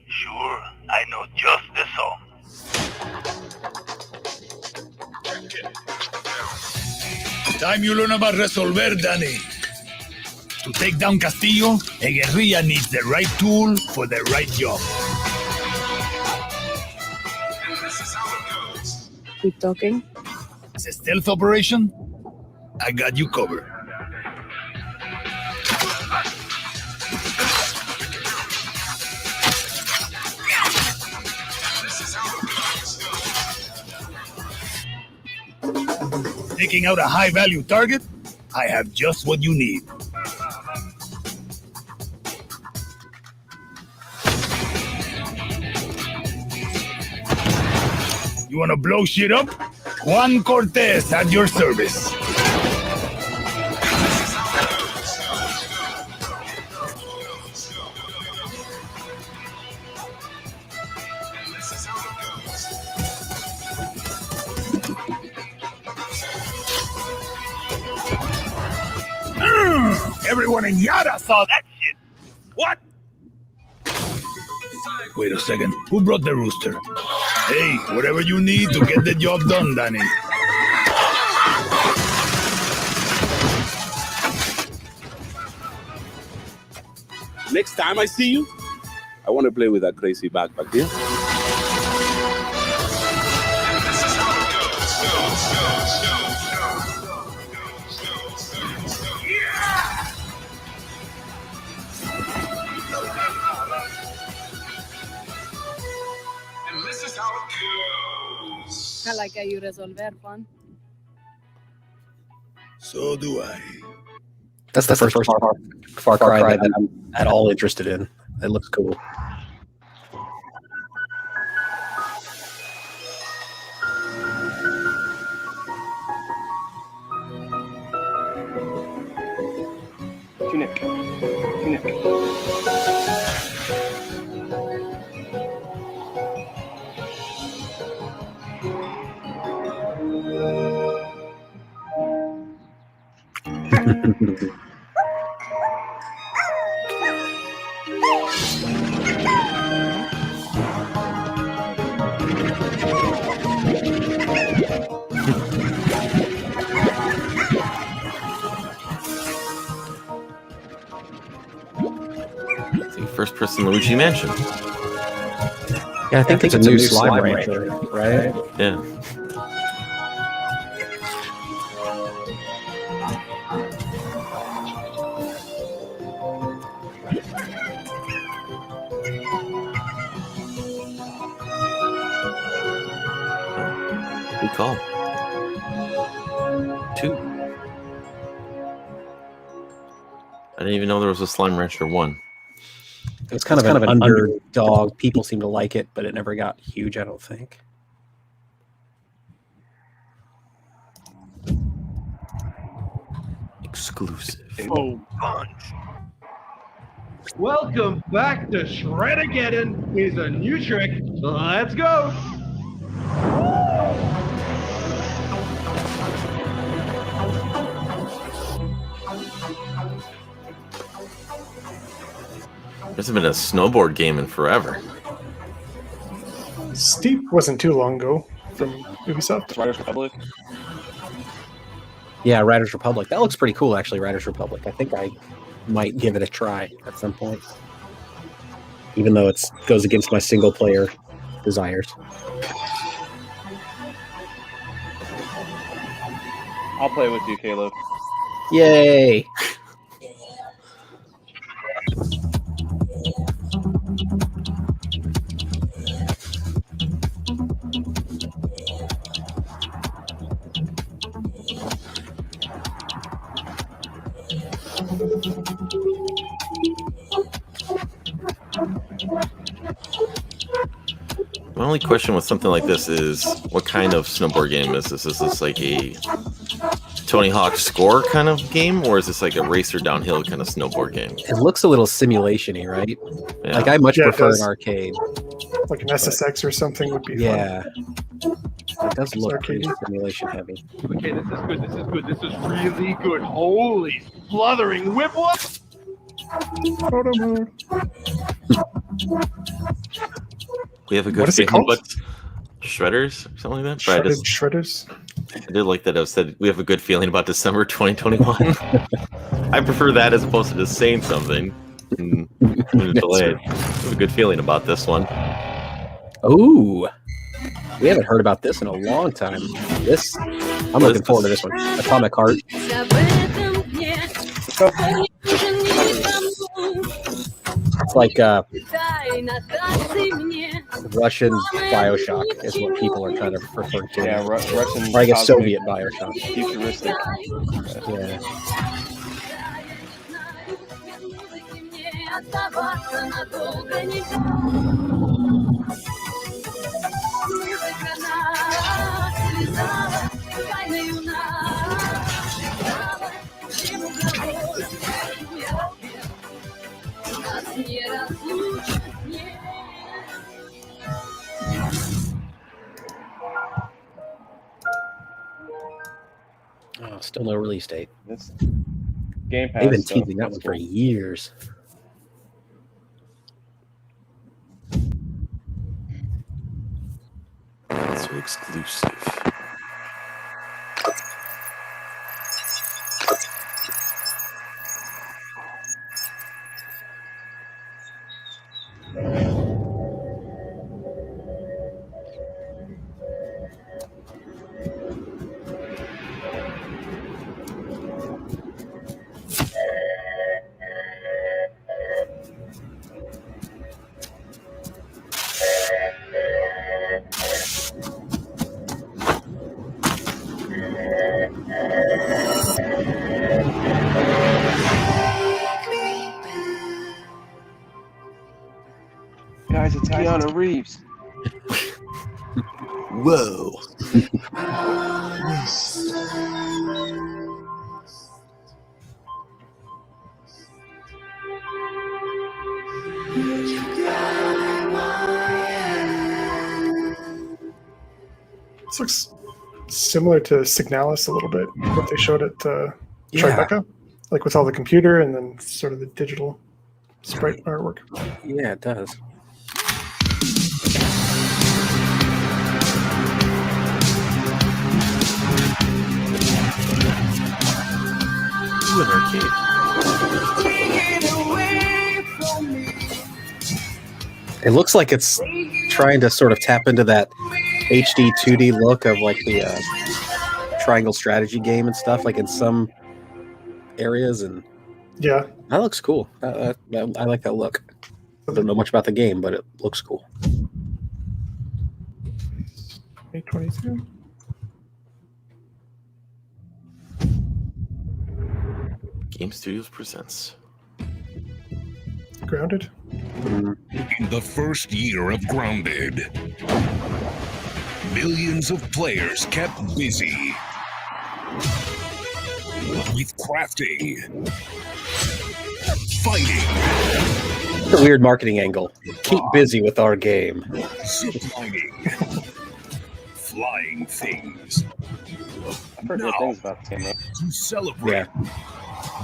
Sure, I know just the song. Time you learn about resolver, Danny. To take down Castillo, a guerrilla needs the right tool for the right job. Keep talking. It's a stealth operation. I got you covered. Taking out a high-value target? I have just what you need. You wanna blow shit up? Juan Cortez at your service. Everyone in Yara saw that shit. What? Wait a second. Who brought the rooster? Hey, whatever you need to get the job done, Danny. Next time I see you, I want to play with that crazy backpack here. I like how you resolver, Juan. So do I. That's the first Far Cry that I'm at all interested in. It looks cool. Tunic. First person Luigi Mansion. Yeah, I think it's a new slime rancher, right? Yeah. Good call. 2. I didn't even know there was a Slime Rancher 1. It's kind of an underdog. People seem to like it, but it never got huge, I don't think. Exclusive. Oh, punch. Welcome back to Shred-Ageddon. Here's a new trick. Let's go. There's been a snowboard game in forever. Steep wasn't too long ago from Ubisoft. Riders Republic. Yeah, Riders Republic. That looks pretty cool, actually, Riders Republic. I think I might give it a try at some point. Even though it goes against my single-player desires. I'll play with you, Caleb. Yay! My only question with something like this is, what kind of snowboard game is this? Is this like a Tony Hawk Score kind of game, or is this like a racer downhill kind of snowboard game? It looks a little simulation-y, right? Yeah. Like I much Yeah, it prefer does. an arcade. Like an SSX or something would be Yeah. fun. It does look pretty arcade. simulation heavy. Okay, this is good. This is good. This is really good. Holy fluttering whip whoop! Photo mode. We have a good What is it feeling called? about Shredders or something like that. But Shredders. I did like that. I said we have a good feeling about December 2021. I prefer that as opposed to just saying something and delayed. I have a good feeling about this one. Ooh. We haven't heard about this in a long time. I'm looking forward to this one. Atomic Heart. It's like Russian Bioshock is what people are kind of referring to. Yeah, Russian. Or I guess cosmic Soviet Bioshock. Futuristic. Yeah. Oh, still no release date. This Game Pass. They've been stuff, teasing that that's one for cool. years. So exclusive. Guys, it's Keanu Reeves. Whoa. This looks similar to Signalis a little bit, what they showed at Tribeca, like with all the computer and then sort of the digital sprite artwork. Yeah, it does. Ooh, an arcade. It looks like it's trying to sort of tap into that HD 2D look of like the triangle strategy game and stuff, like in some areas, and Yeah. that looks cool. I like that look. I don't know much about the game, but it looks cool. 822. Game Studios presents. Grounded. In the first year of Grounded, millions of players kept busy with crafting, fighting, It's a weird marketing angle. Keep busy with our game. ziplining, flying things. I've heard good things about this game, though. To celebrate,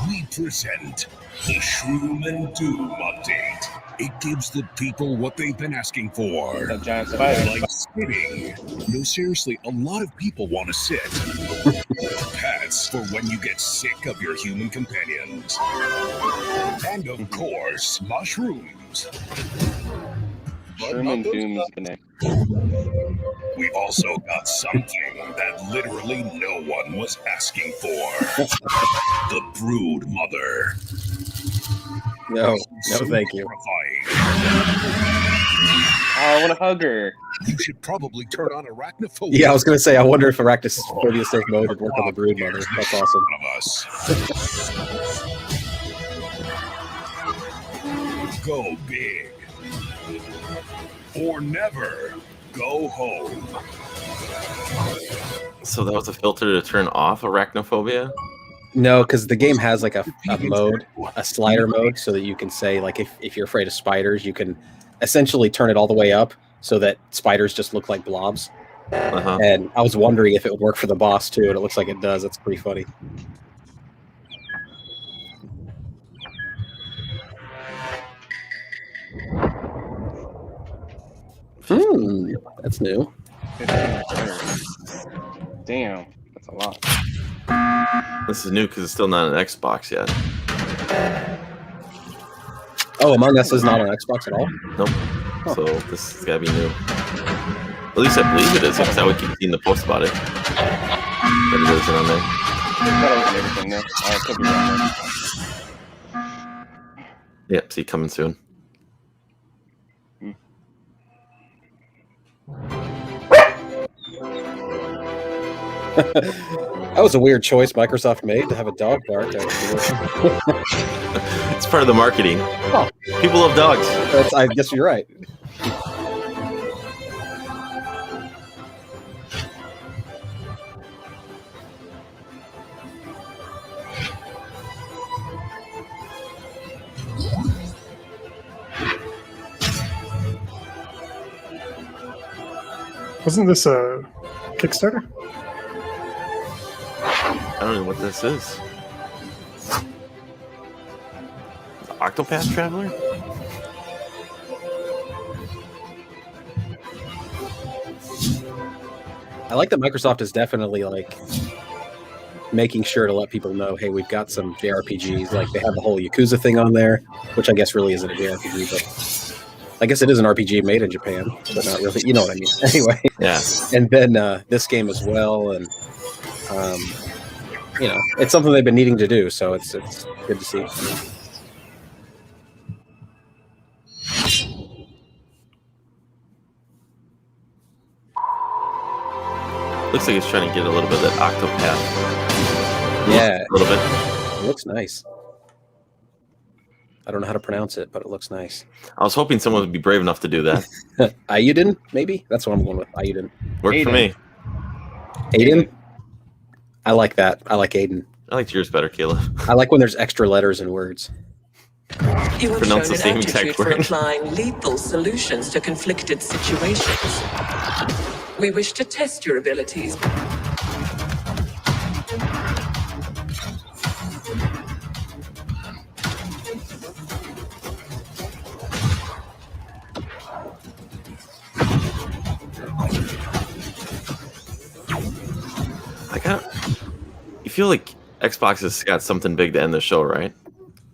we present the Shroom and Doom update. It gives the people what they've been asking for. That giant spider. Like sitting. No, seriously, a lot of people want to sit. Pets for when you get sick of your human companions. And of course, mushrooms. But Shroom not and those Doom is the name. We've also got something that literally no one was asking for. The Brood Mother. No, thank you. Oh, I want to hug her. You should probably turn on arachnophobia. Yeah, I was going to say, I wonder if Arachnophobia Safe Mode would work on the Brood Mother. That's awesome. Go big. Or never. go home. So that was a filter to turn off arachnophobia? No, because the game has like a mode, a slider mode, so that you can say, like, if you're afraid of spiders, you can essentially turn it all the way up so that spiders just look like blobs. And I was wondering if it would work for the boss too, and it looks like it does. That's pretty funny. That's new. Damn, that's a lot. This is new because it's still not an Xbox yet. Oh, Among Us is not on Xbox at all? Nope. Oh. So this has got to be new. At least I believe it is, because I would keep seeing the post about it. But it isn't on there. Everything there. I could be wrong there. Yep, see, coming soon. That was a weird choice Microsoft made to have a dog bark. It's part of the marketing. Oh. People love dogs. I guess you're right. Wasn't this a Kickstarter? I don't know what this is. The Octopath Traveler? I like that Microsoft is definitely like making sure to let people know, hey, we've got some JRPGs. Like they have the whole Yakuza thing on there, which I guess really isn't a JRPG, but I guess it is an RPG made in Japan, but not really. You know what I mean? Anyway. Yeah. And then this game as well, and you know, it's something they've been needing to do, so it's good to see. Looks like he's trying to get a little bit of that Octopath. Yeah. A little bit. It looks nice. I don't know how to pronounce it, but it looks nice. I was hoping someone would be brave enough to do that. Ayuden, maybe? That's what I'm going with. Ayuden. Worked for me. Aiden? I like that. I like Aiden. I liked yours better, Caleb. I like when there's extra letters in words. You have Pronounce shown the same an exact aptitude for word. applying lethal solutions to conflicted situations. We wish to test your abilities. You feel like Xbox has got something big to end the show, right?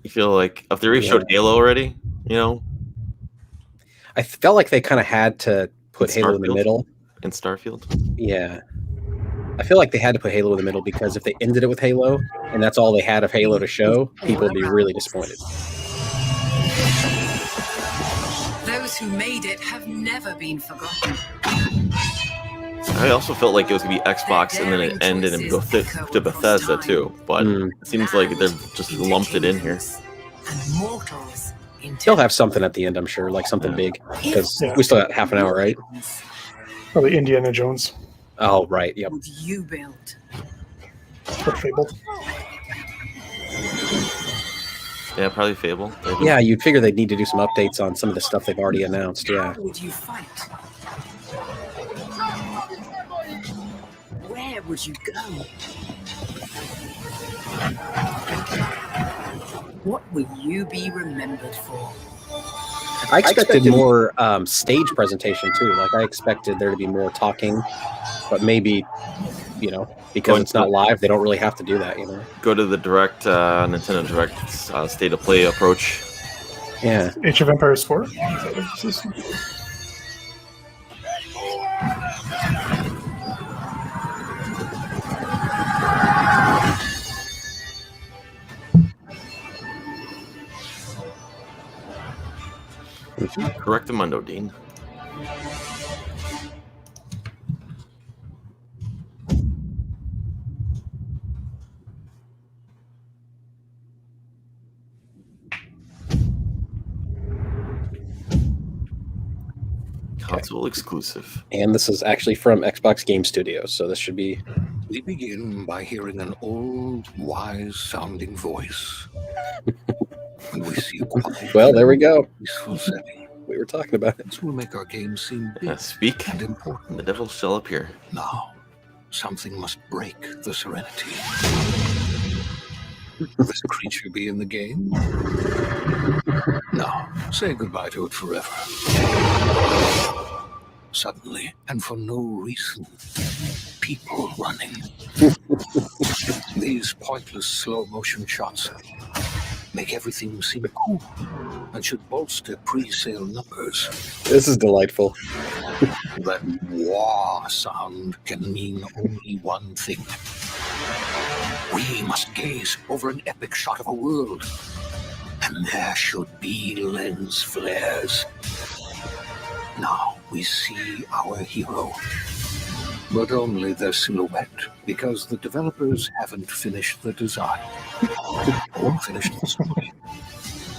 You feel like if they already showed Halo already, you know? I felt like they kind of had to put Halo in the middle. In Starfield? Yeah. I feel like they had to put Halo in the middle because if they ended it with Halo and that's all they had of Halo to show, people would be really disappointed. Those who made it have never been forgotten. I also felt like it was going to be Xbox and then it ended and go to Bethesda too, but it seems like they've just lumped it in here. They'll have something at the end, I'm sure, like something big, because we still got half an hour, right? Probably Indiana Jones. Oh, right, yep. You built. Or Fable. Yeah, probably Fable. Maybe. Yeah, you'd figure they'd need to do some updates on some of the stuff they've already announced, yeah. How would you fight? Where would you go? What will you be remembered for? I expected more stage presentation too. Like I expected there to be more talking, but maybe, you know, because it's not live, they don't really have to do that, you know. Go to the direct Nintendo Direct state of play approach. Yeah. Age of Empires 4? Correct Mundo, Dean. Console exclusive. And this is actually from Xbox Game Studios, so this should be... We begin by hearing an old, wise-sounding voice. And we see a quiet, Well, there we go. peaceful setting. We were talking about it. This will make our game seem big Speak, and important. the devil shall appear. Now, something must break the serenity. Will this creature be in the game? No, say goodbye to it forever. Suddenly, and for no reason, people running. These pointless slow-motion shots make everything seem cool and should bolster pre-sale numbers. This is delightful. That wah sound can mean only one thing. We must gaze over an epic shot of a world, and there should be lens flares. Now we see our hero, but only their silhouette, because the developers haven't finished the design, or finished the story,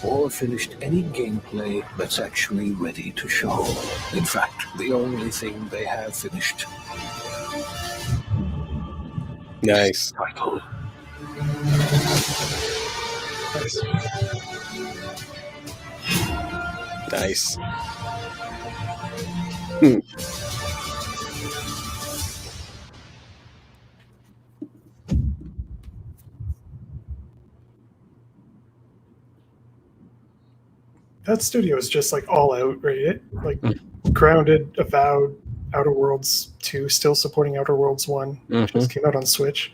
or finished any gameplay that's actually ready to show. In fact, the only thing they have finished. Nice. Title. Nice. That studio is just like all out, right? Like Grounded, Avowed, Outer Worlds 2, still supporting Outer Worlds 1, just came out on Switch.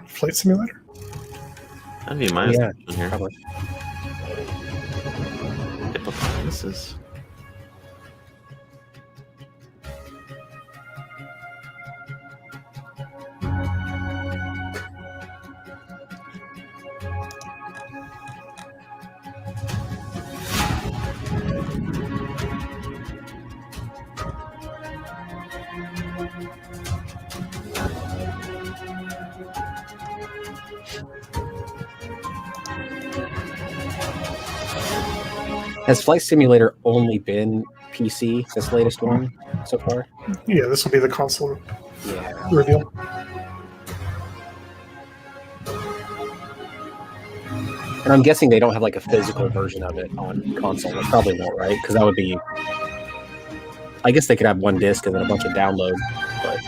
Flight Simulator? That'd be my assumption here. Probably. Hippopotamuses. Has Flight Simulator only been PC, this latest one, so far? Yeah, this will be the console reveal. And I'm guessing they don't have like a physical version of it on console. They probably won't, right? Because that would be... I guess they could have one disc and then a bunch of download, but...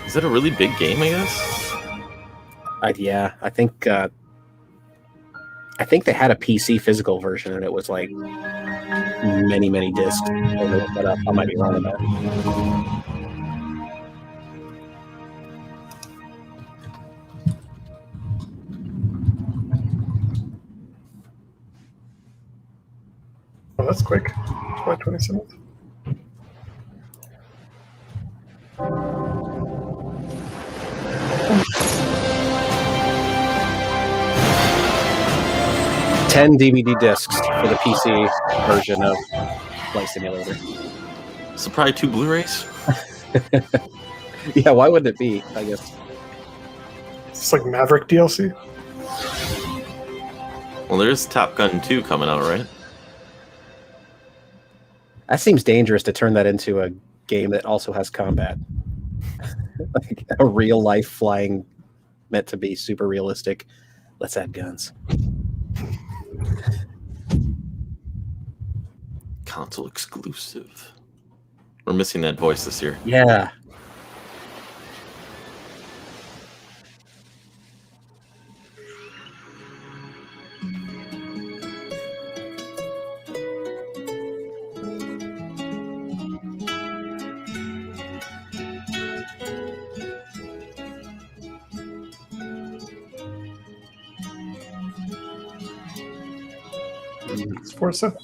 Is it a really big game, I guess? Yeah, I think they had a PC physical version, and it was like many discs. I might be wrong on that. Oh, that's quick. July 27th. $10 DVD discs for the PC version of Flight Simulator. So probably 2 Blu-rays? Yeah, why wouldn't it be, I guess? It's like Maverick DLC. Well, there's Top Gun 2 coming out, right? That seems dangerous to turn that into a game that also has combat. Like a real-life flying meant to be super realistic. Let's add guns. Console exclusive. We're missing that voice this year. Yeah. It's Forza.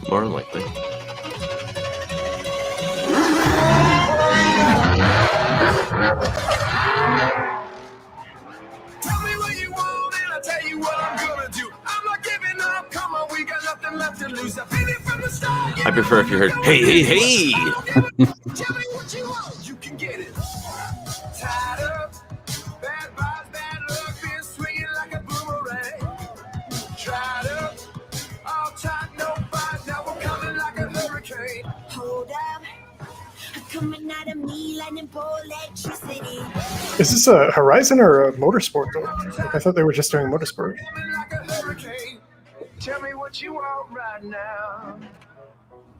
More likely. Tell me what you want and I'll tell you what I'm gonna do. I'm not giving up, come on, we got I prefer if you heard, hey, hey, hey. Hold up. Coming out of me lightning bolt electricity. Is this a Horizon or a Motorsport though? Like, I thought they were just doing Motorsport. Tell me what you want right now.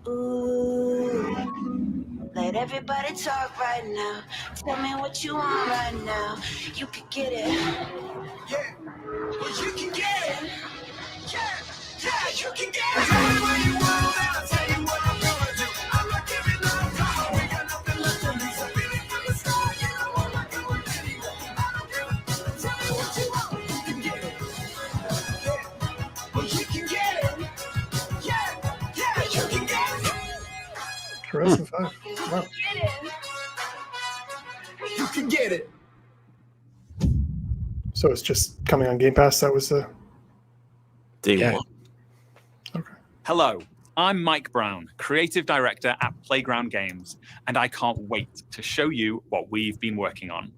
Ooh, let everybody talk right now. Tell me what you want right now. You can get it. Yeah, well, you can get it. Yeah, yeah, you can get it. Tell me what you want, and I'll tell you what I'm gonna do. I'm not giving up, come on, we got nothing left to lose. I'm feeling from the start, you know I'm not going anywhere. I don't give a tell me what you want, you can get it. Yeah, well, you can get it. Yeah, yeah, you can get it. Horizon 5. Wow. You can get it. So it's just coming on Game Pass. That was the Day one. Hello, I'm Mike Brown, Creative Director at Playground Games, and I can't wait to show you what we've been working on.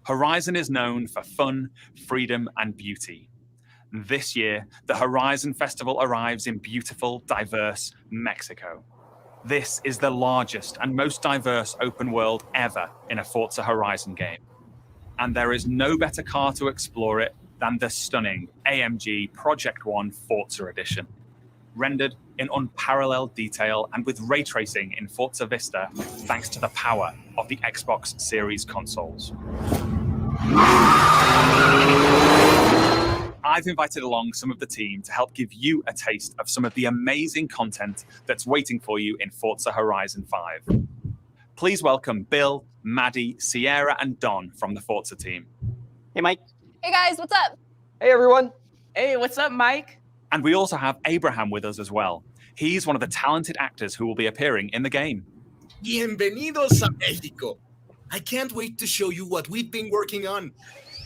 Horizon is known for fun, freedom, and beauty. This year, the Horizon Festival arrives in beautiful, diverse Mexico. This is the largest and most diverse open world ever in a Forza Horizon game. And there is no better car to explore it than the stunning AMG Project One Forza Edition. Rendered in unparalleled detail and with ray tracing in Forza Vista, thanks to the power of the Xbox Series consoles. I've invited along some of the team to help give you a taste of some of the amazing content that's waiting for you in Forza Horizon 5. Please welcome Bill, Maddie, Sierra, and Don from the Forza team. Hey, Mike. Hey guys, what's up? Hey, everyone. Hey, what's up, Mike? And we also have Abraham with us as well. He's one of the talented actors who will be appearing in the game. Bienvenidos a Mexico. I can't wait to show you what we've been working on.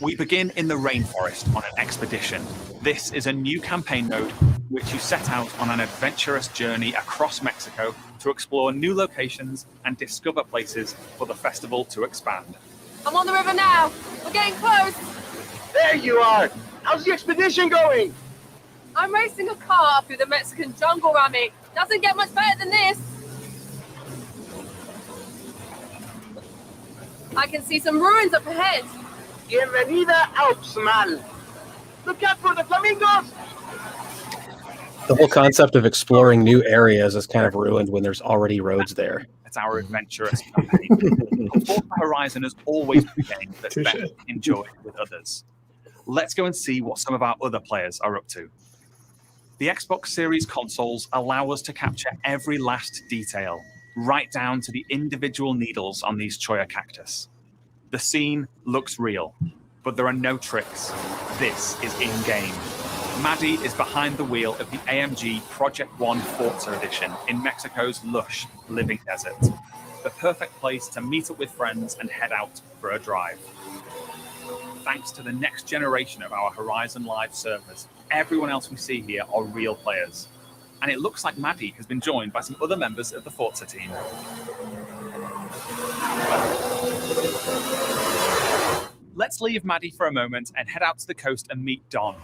We begin in the rainforest on an expedition. This is a new campaign mode which you set out on an adventurous journey across Mexico to explore new locations and discover places for the festival to expand. I'm on the river now. We're getting close. There you are. How's the expedition going? I'm racing a car through the Mexican jungle, Rami. Doesn't get much better than this. I can see some ruins up ahead. Bienvenida Alpsmal. Look out for the flamingos. The whole concept of exploring new areas is kind of ruined when there's already roads there. It's our adventurous campaign. Forza Horizon has always been a game that's best enjoyed with others. Let's go and see what some of our other players are up to. The Xbox Series consoles allow us to capture every last detail, right down to the individual needles on these cholla cactus. The scene looks real, but there are no tricks. This is in-game. Maddie is behind the wheel of the AMG Project One Forza Edition in Mexico's lush living desert. The perfect place to meet up with friends and head out for a drive. Thanks to the next generation of our Horizon Live servers, everyone else we see here are real players. And it looks like Maddie has been joined by some other members of the Forza team. Let's leave Maddie for a moment and head out to the coast and meet Don.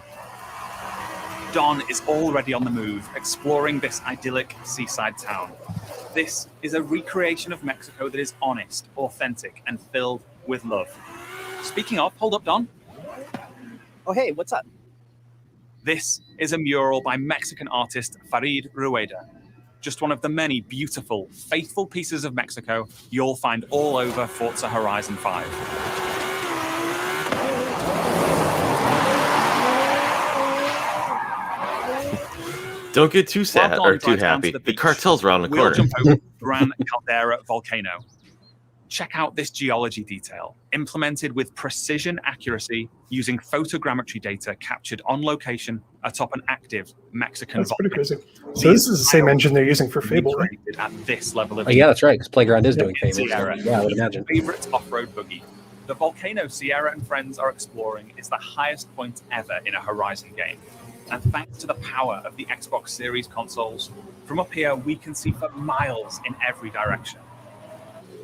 Don is already on the move, exploring this idyllic seaside town. This is a recreation of Mexico that is honest, authentic, and filled with love. Speaking of, hold up, Don. Oh, hey, what's up? This is a mural by Mexican artist Farid Rueda. Just one of the many beautiful, faithful pieces of Mexico you'll find all over Forza Horizon 5. Don't get too sad or too happy. The cartel's around the corner. We'll jump over Gran Caldera volcano. Check out this geology detail, implemented with precision accuracy using photogrammetry data captured on location atop an active Mexican volcano. That's pretty crazy. So this is the same engine they're using for Fable, right? At this level of yeah, that's right, because Playground is doing Fable. Sierra, Yeah, I would imagine. Favorite off-road buggy. The volcano Sierra and friends are exploring is the highest point ever in a Horizon game. And thanks to the power of the Xbox Series consoles, from up here we can see for miles in every direction.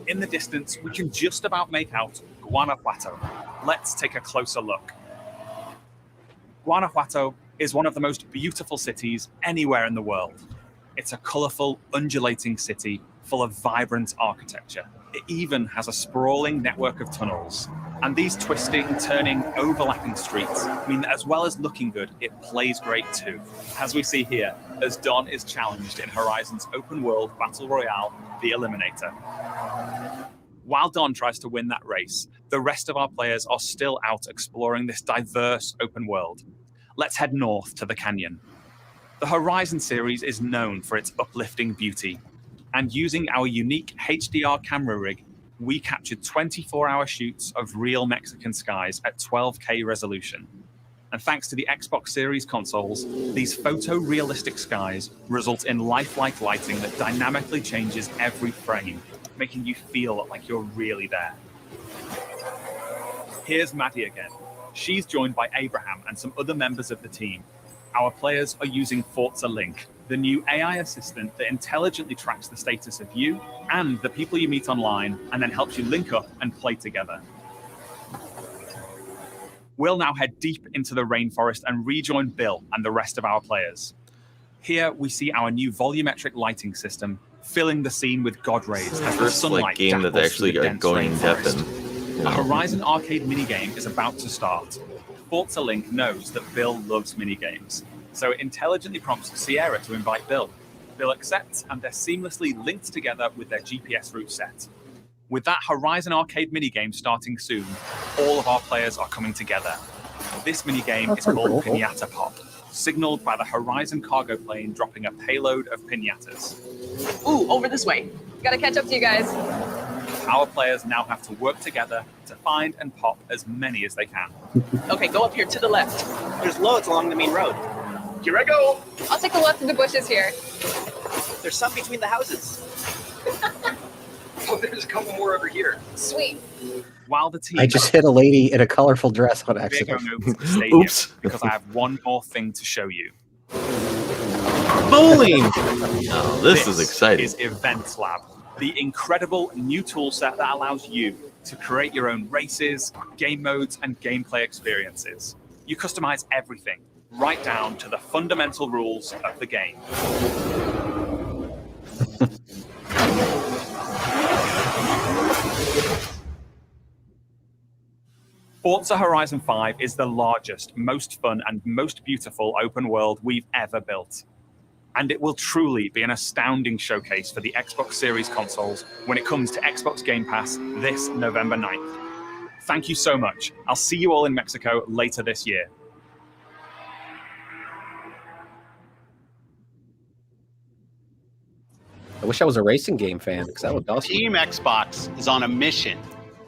In the distance, we can just about make out Guanajuato. Let's take a closer look. Guanajuato is one of the most beautiful cities anywhere in the world. It's a colourful, undulating city full of vibrant architecture. It even has a sprawling network of tunnels. And these twisting, turning, overlapping streets mean that as well as looking good, it plays great too. As we see here, as Don is challenged in Horizon's open world battle royale, The Eliminator. While Don tries to win that race, the rest of our players are still out exploring this diverse open world. Let's head north to the canyon. The Horizon series is known for its uplifting beauty, and using our unique HDR camera rig, we captured 24-hour shoots of real Mexican skies at 12K resolution. And thanks to the Xbox Series consoles, these photorealistic skies result in lifelike lighting that dynamically changes every frame, making you feel like you're really there. Here's Maddie again. She's joined by Abraham and some other members of the team. Our players are using Forza Link, the new AI assistant that intelligently tracks the status of you and the people you meet online, and then helps you link up and play together. We'll now head deep into the rainforest and rejoin Bill and the rest of our players. Here we see our new volumetric lighting system filling the scene with God rays as the First sunlight game that they dapples actually through the got dense going in depth rainforest. in. You A know. Horizon arcade minigame is about to start. Forza Link knows that Bill loves minigames, so it intelligently prompts Sierra to invite Bill. Bill accepts, and they're seamlessly linked together with their GPS route set. With that Horizon arcade minigame starting soon, all of our players are coming together. This minigame is called Pinata Pop, signaled by the Horizon cargo plane dropping a payload of pinatas. Ooh, over this way. Gotta catch up to you guys. Our players now have to work together to find and pop as many as they can. Okay, go up here to the left. There's loads along the main road. Here I go. I'll take the left of the bushes here. There's some between the houses. Oh, there's a couple more over here. Sweet. While the team I just hit a lady in a colorful dress on we're accident. going over to the stadium Oops. because I have one more thing to show you. Bowling! Oh, this is exciting. Is Events Lab, the incredible new tool set that allows you to create your own races, game modes, and gameplay experiences. You customize everything, right down to the fundamental rules of the game. Forza Horizon 5 is the largest, most fun, and most beautiful open world we've ever built. And it will truly be an astounding showcase for the Xbox Series consoles when it comes to Xbox Game Pass this November 9th. Thank you so much. I'll see you all in Mexico later this year. I wish I was a racing game fan because that would be awesome. Team Xbox is on a mission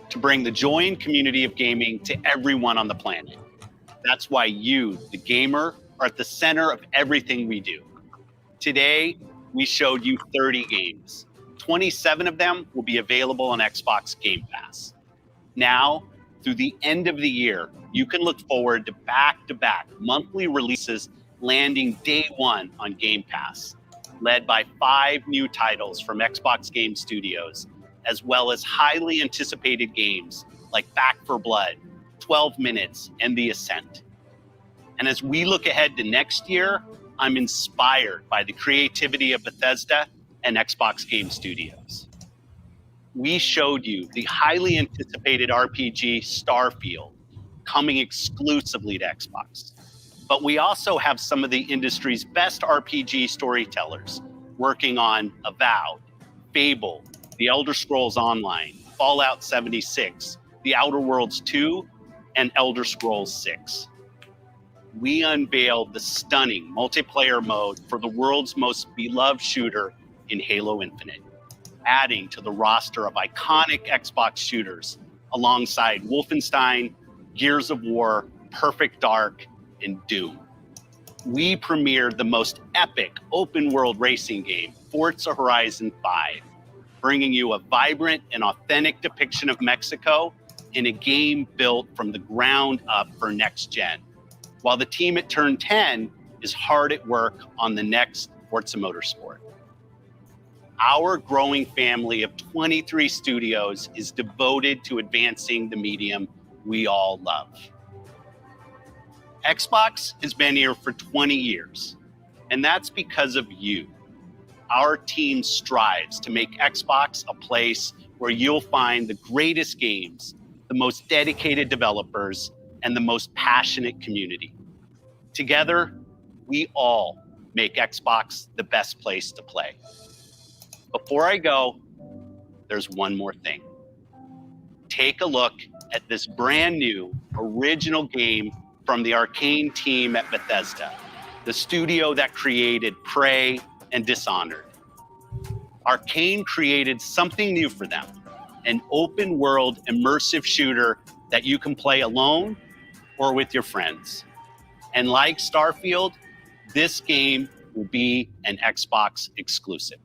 to bring the joy and community of gaming to everyone on the planet. That's why you, the gamer, are at the center of everything we do. Today, we showed you 30 games. 27 of them will be available on Xbox Game Pass. Now, through the end of the year, you can look forward to back-to-back monthly releases landing day one on Game Pass, led by 5 new titles from Xbox Game Studios, as well as highly anticipated games like Back 4 Blood, 12 Minutes, and The Ascent. And as we look ahead to next year, I'm inspired by the creativity of Bethesda and Xbox Game Studios. We showed you the highly anticipated RPG Starfield coming exclusively to Xbox. But we also have some of the industry's best RPG storytellers working on Avowed, Fable, The Elder Scrolls Online, Fallout 76, The Outer Worlds 2, and Elder Scrolls 6. We unveiled the stunning multiplayer mode for the world's most beloved shooter in Halo Infinite, adding to the roster of iconic Xbox shooters alongside Wolfenstein, Gears of War, Perfect Dark, and Doom. We premiered the most epic open-world racing game, Forza Horizon 5, bringing you a vibrant and authentic depiction of Mexico in a game built from the ground up for next gen. While the team at Turn 10 is hard at work on the next Forza Motorsport. Our growing family of 23 studios is devoted to advancing the medium we all love. Xbox has been here for 20 years, and that's because of you. Our team strives to make Xbox a place where you'll find the greatest games, the most dedicated developers, and the most passionate community. Together, we all make Xbox the best place to play. Before I go, there's one more thing. Take a look at this brand new original game from the Arcane team at Bethesda, the studio that created Prey and Dishonored. Arcane created something new for them, an open world immersive shooter that you can play alone or with your friends. And like Starfield, this game will be an Xbox exclusive.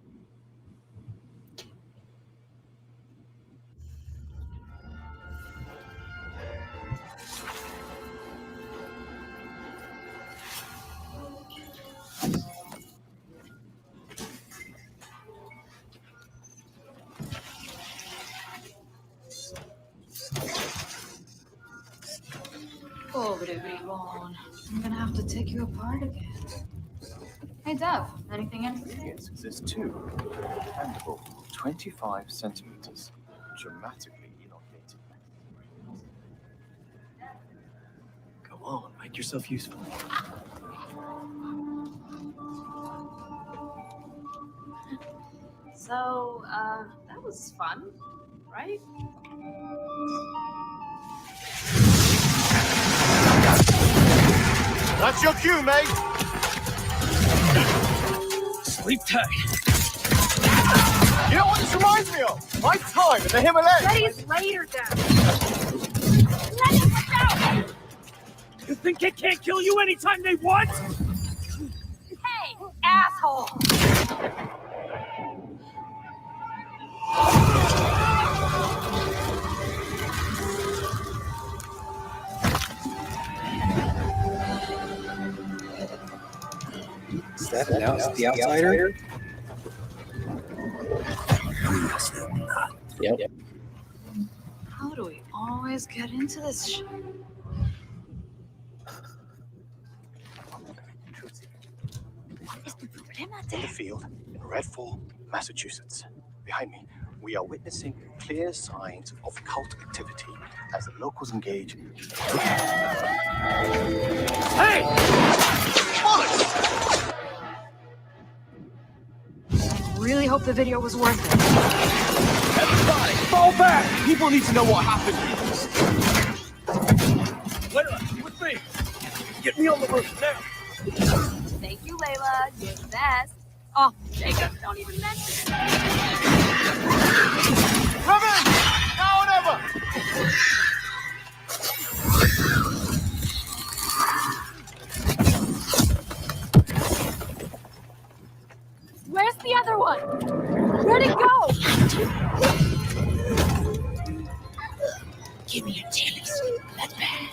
Pobre bribón. I'm gonna have to take you apart again. Hey, Dev, anything in? Yes, there's two. Expandable, 25 centimeters, dramatically elongated. Go on, make yourself useful. So, that was fun, right? That's your cue, mate. Sleep tight. You know what this reminds me of? My time in the Himalayas. Betty's later, Dev. Let him go! You think they can't kill you anytime they want? Hey, asshole! Is that announced the outsider? Yep. How do we always get into this shit? In the field in Redfall, Massachusetts. Behind me, we are witnessing clear signs of occult activity as the locals engage. Hey! I really hope the video was worth it. Everybody, fall back! People need to know what happened. Layla, with me. Get me on the roof now. Thank you, Layla. You're the best. Oh, Jacob, don't even mention it. Come in! Now or never! Where's the other one? Where'd it go? Give me your chilies. That's bad.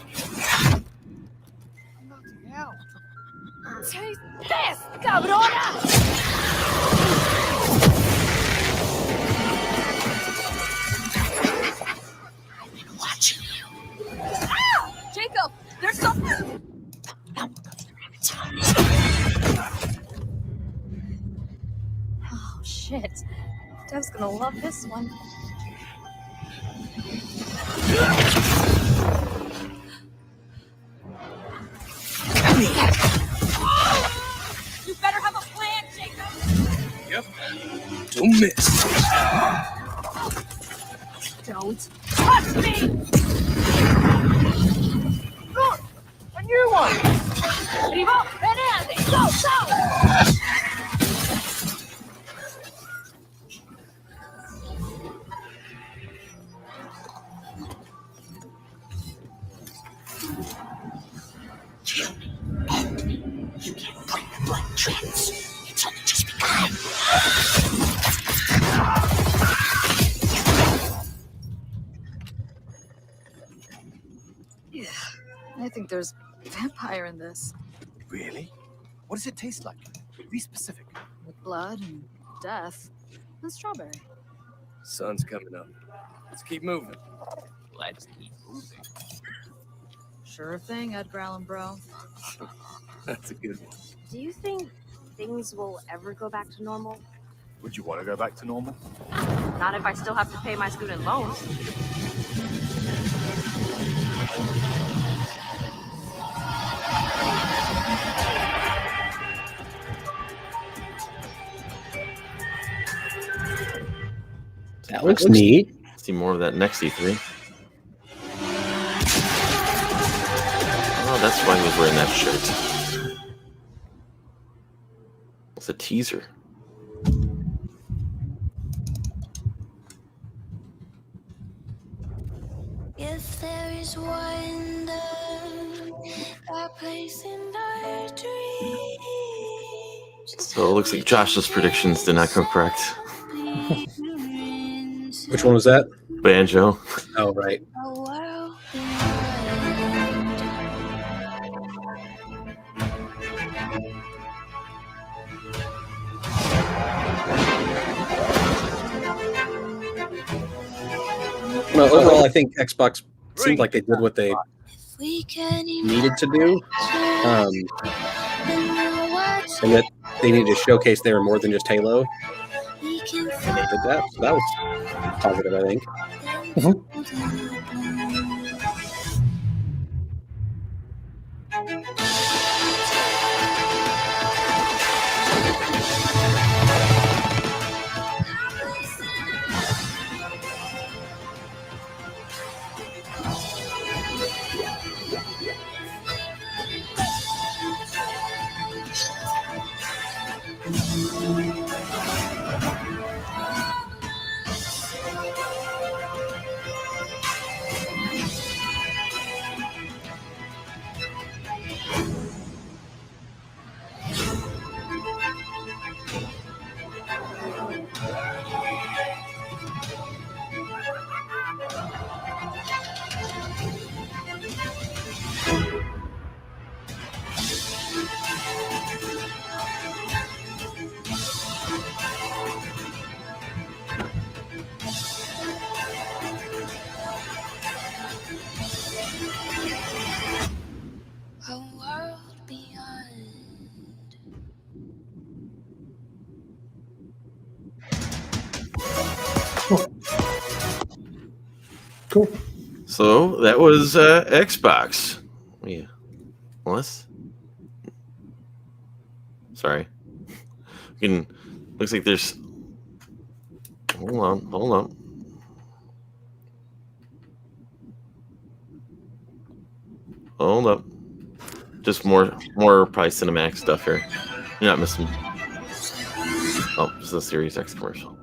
Taste this, cabrona! Watching you. Ah! Jacob, there's something! Oh, shit. Dev's gonna love this one. You better have a plan, Jacob! Yep. Don't miss. Don't touch me! Look! A new one! Vivo, venerde! Go, go! Kill me. End me. You can't bring the blood trends. It's only just begun. Yeah, I think there's vampire in this. Really? What does it taste like? Be specific. With blood and death and strawberry. Sun's coming up. Let's keep moving. Let's keep moving. Sure thing, Edgar Allan Bro. That's a good one. Do you think things will ever go back to normal? Would you want to go back to normal? Not if I still have to pay my student loans. That looks neat. See more of that next E3. Oh, that's why he was wearing that shirt. It's a teaser. If there is wonder, a place in our dreams. So it looks like Josh's predictions did not come correct. Which one was that? Banjo. Oh, right. Well, overall, I think Xbox seemed like they did what they needed to do. And that they needed to showcase they were more than just Halo. And they did that. So that was positive, I think. A world beyond. Cool. So that was Xbox. Yeah. Unless. Sorry. We can. Looks like there's. Hold on. Hold up. Just more probably cinematic stuff here. You're not missing. Oh, this is a Series X commercial.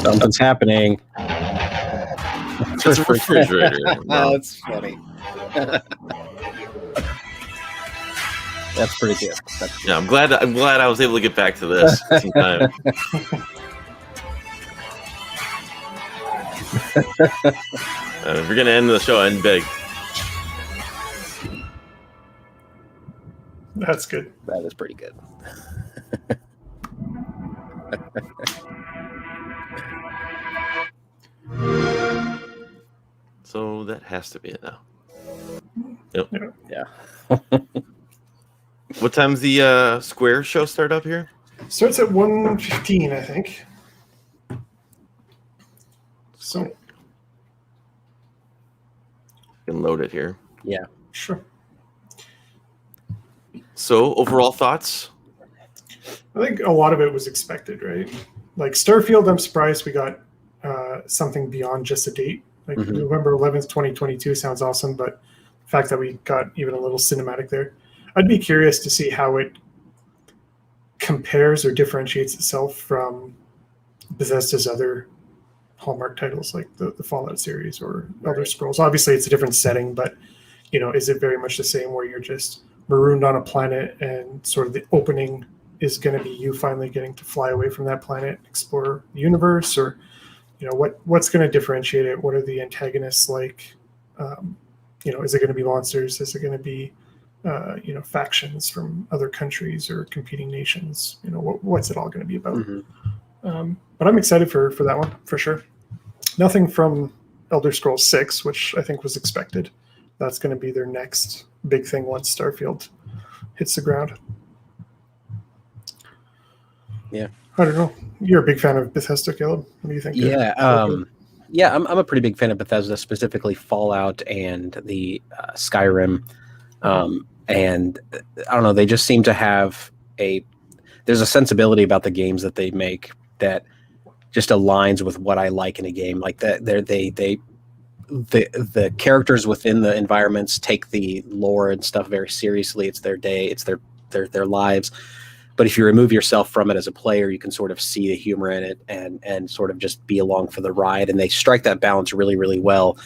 Something's happening. It's a refrigerator. Oh, that's funny. That's pretty good. Yeah, I'm glad I was able to get back to this in time. If we're gonna end the show, end big. That's good. That is pretty good. So that has to be it now. Yep. Yeah. What time's the Square show start up here? Starts at 1:15, I think. So you can load it here. Yeah. Sure. So overall thoughts? I think a lot of it was expected, right? Like Starfield, I'm surprised we got something beyond just a date. Like November 11th, 2022 sounds awesome, but the fact that we got even a little cinematic there, I'd be curious to see how it compares or differentiates itself from Bethesda's other Hallmark titles like the Fallout series or Elder Scrolls. Obviously, it's a different setting, but is it very much the same where you're just marooned on a planet and sort of the opening is going to be you finally getting to fly away from that planet, explore the universe, or what's going to differentiate it? What are the antagonists like? is it going to be monsters? Is it going to be factions from other countries or competing nations? What's it all going to be about? Mm-hmm. But I'm excited for that one for sure. Nothing from Elder Scrolls 6, which I think was expected. That's going to be their next big thing once Starfield hits the ground. Yeah. I don't know. You're a big fan of Bethesda, Caleb. What do you think? Yeah. I'm a pretty big fan of Bethesda, specifically Fallout and the Skyrim. And I don't know, they just seem to have there's a sensibility about the games that they make that just aligns with what I like in a game. Like that, the characters within the environments take the lore and stuff very seriously. It's their day, it's their lives. But if you remove yourself from it as a player, you can sort of see the humor in it and sort of just be along for the ride. And they strike that balance really, really well.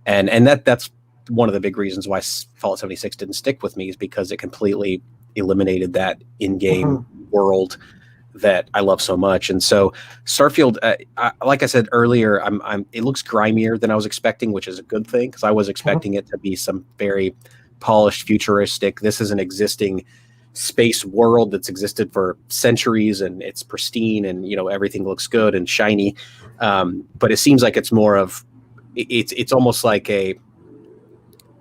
And that's one of the big reasons why Fallout 76 didn't stick with me, is because it completely eliminated that in-game world that I love so much. And so Starfield, like I said earlier, it looks grimier than I was expecting, which is a good thing, because I was expecting it to be some very polished, futuristic. This is an existing space world that's existed for centuries, and it's pristine, and everything looks good and shiny. But it seems like it's more of it's almost like a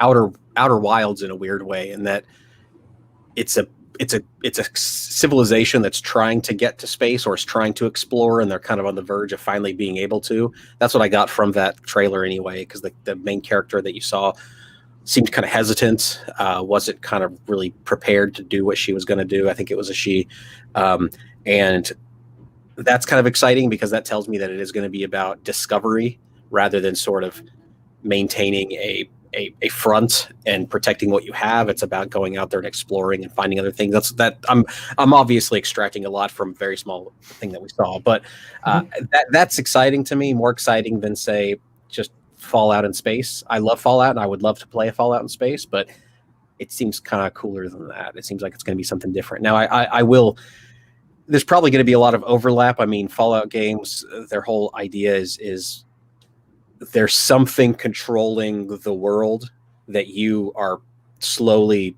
outer wilds in a weird way, in that it's a civilization that's trying to get to space, or is trying to explore, and they're kind of on the verge of finally being able to. That's what I got from that trailer anyway, because the main character that you saw seemed kind of hesitant, wasn't kind of really prepared to do what she was going to do. I think it was a she. And that's kind of exciting, because that tells me that it is going to be about discovery rather than sort of maintaining a front and protecting what you have. It's about going out there and exploring and finding other things. I'm obviously extracting a lot from a very small thing that we saw, but that's exciting to me, more exciting than, say, just Fallout in space. I love Fallout, and I would love to play a Fallout in space, but it seems kind of cooler than that. It seems like it's going to be something different. Now, I will. There's probably going to be a lot of overlap. I mean, Fallout games, their whole idea is there's something controlling the world that you are slowly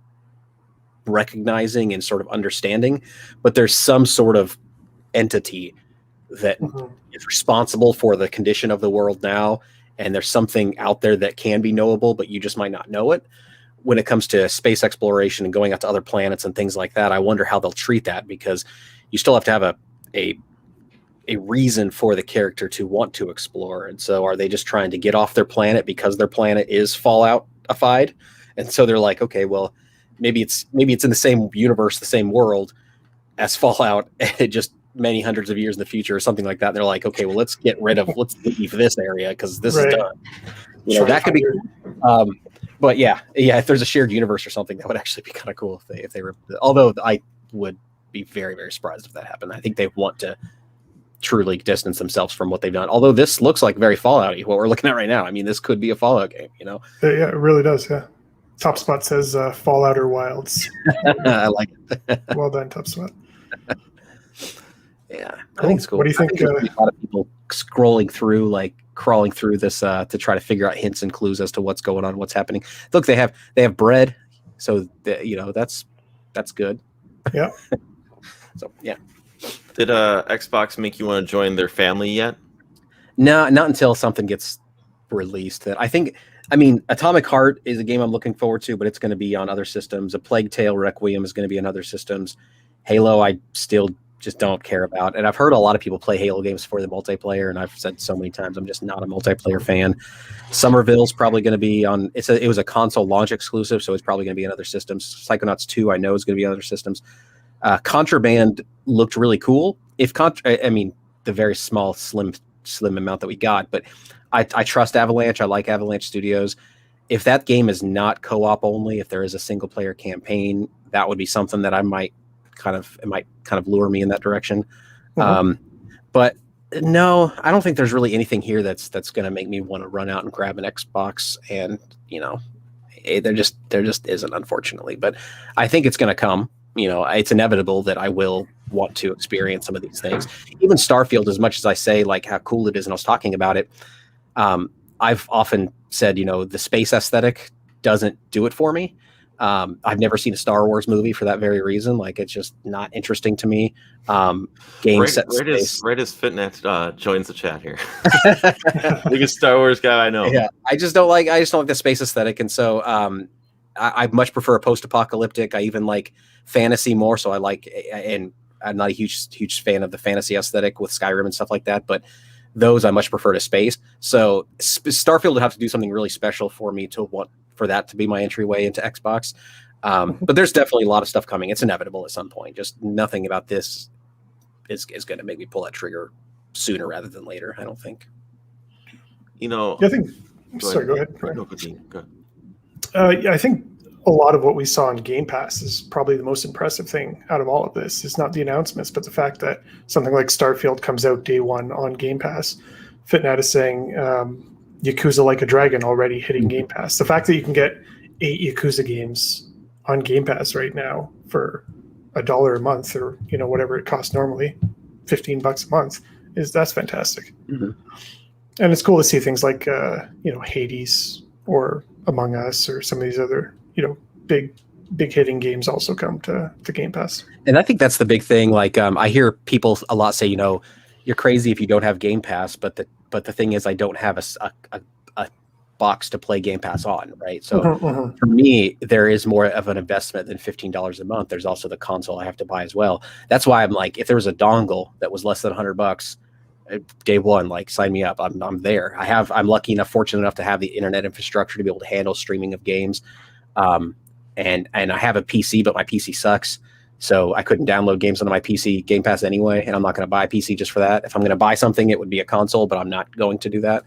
recognizing and sort of understanding, but there's some sort of entity that is responsible for the condition of the world now. And there's something out there that can be knowable, but you just might not know it. When it comes to space exploration and going out to other planets and things like that, I wonder how they'll treat that, because you still have to have a reason for the character to want to explore. And so are they just trying to get off their planet because their planet is Fallout-ified? And so they're like, okay, well, maybe it's in the same universe, the same world as Fallout, just many hundreds of years in the future or something like that. And they're like, okay, well, let's leave this area because this is done. That could be cool. But yeah, if there's a shared universe or something, that would actually be kind of cool if they were. Although I would be very, very surprised if that happened. I think they want to truly distance themselves from what they've done. Although this looks like very Fallout-y, what we're looking at right now. I mean, this could be a Fallout game, Yeah, it really does. Yeah. Top Spot says Fallout or Wilds. I like it. Well done, Top Spot. Yeah, I think it's cool. What do you think? A lot of people crawling through this to try to figure out hints and clues as to what's going on, what's happening. Look, they have bread, so that's good. Yeah. So yeah. Did Xbox make you want to join their family yet? No, not until something gets released. That I mean, Atomic Heart is a game I'm looking forward to, but it's going to be on other systems. A Plague Tale Requiem is going to be on other systems. Halo, I still just don't care about. And I've heard a lot of people play Halo games for the multiplayer, and I've said so many times I'm just not a multiplayer fan. Somerville's probably going to be on. It was a console launch exclusive, so it's probably going to be on other systems. Psychonauts 2, I know, is going to be on other systems. Contraband looked really cool. The very small, slim amount that we got, but I trust Avalanche. I like Avalanche Studios. If that game is not co-op only, if there is a single player campaign, that would be something that it might kind of lure me in that direction. But no, I don't think there's really anything here that's going to make me want to run out and grab an Xbox. And there just isn't, unfortunately. But I think it's going to come. It's inevitable that I will want to experience some of these things. Even Starfield, as much as I say like how cool it is, and I was talking about it, I've often said, the space aesthetic doesn't do it for me. I've never seen a Star Wars movie for that very reason. Like, it's just not interesting to me. Game set space. Right as Fitnet joins the chat here. Biggest Star Wars guy I know. Yeah, I just don't like the space aesthetic, and so I much prefer a post-apocalyptic. I even like fantasy more, so I like, and I'm not a huge fan of the fantasy aesthetic with Skyrim and stuff like that, but those I much prefer to space. So Starfield would have to do something really special for me to want for that to be my entryway into Xbox. But there's definitely a lot of stuff coming. It's inevitable at some point. Just nothing about this is going to make me pull that trigger sooner rather than later, I don't think. You know, I think. Sorry, go ahead. Go ahead. Yeah, I think a lot of what we saw on Game Pass is probably the most impressive thing out of all of this. It's not the announcements, but the fact that something like Starfield comes out day one on Game Pass. Fitnat is saying Yakuza Like a Dragon already hitting Game Pass. The fact that you can get 8 Yakuza games on Game Pass right now for $1 a month, or whatever it costs normally, $15 a month, that's fantastic. Mm-hmm. And it's cool to see things like Hades or Among Us or some of these other big hitting games also come to Game Pass. And I think that's the big thing. Like, I hear people a lot say, you're crazy if you don't have Game Pass, but the thing is, I don't have a box to play Game Pass on, right? So for me, there is more of an investment than $15 a month. There's also the console I have to buy as well. That's why I'm like, if there was a dongle that was less than $100 day one, like, sign me up. I'm there. I'm lucky enough, fortunate enough to have the internet infrastructure to be able to handle streaming of games. And I have a PC, but my PC sucks. So I couldn't download games onto my PC Game Pass anyway, and I'm not going to buy a PC just for that. If I'm going to buy something, it would be a console, but I'm not going to do that.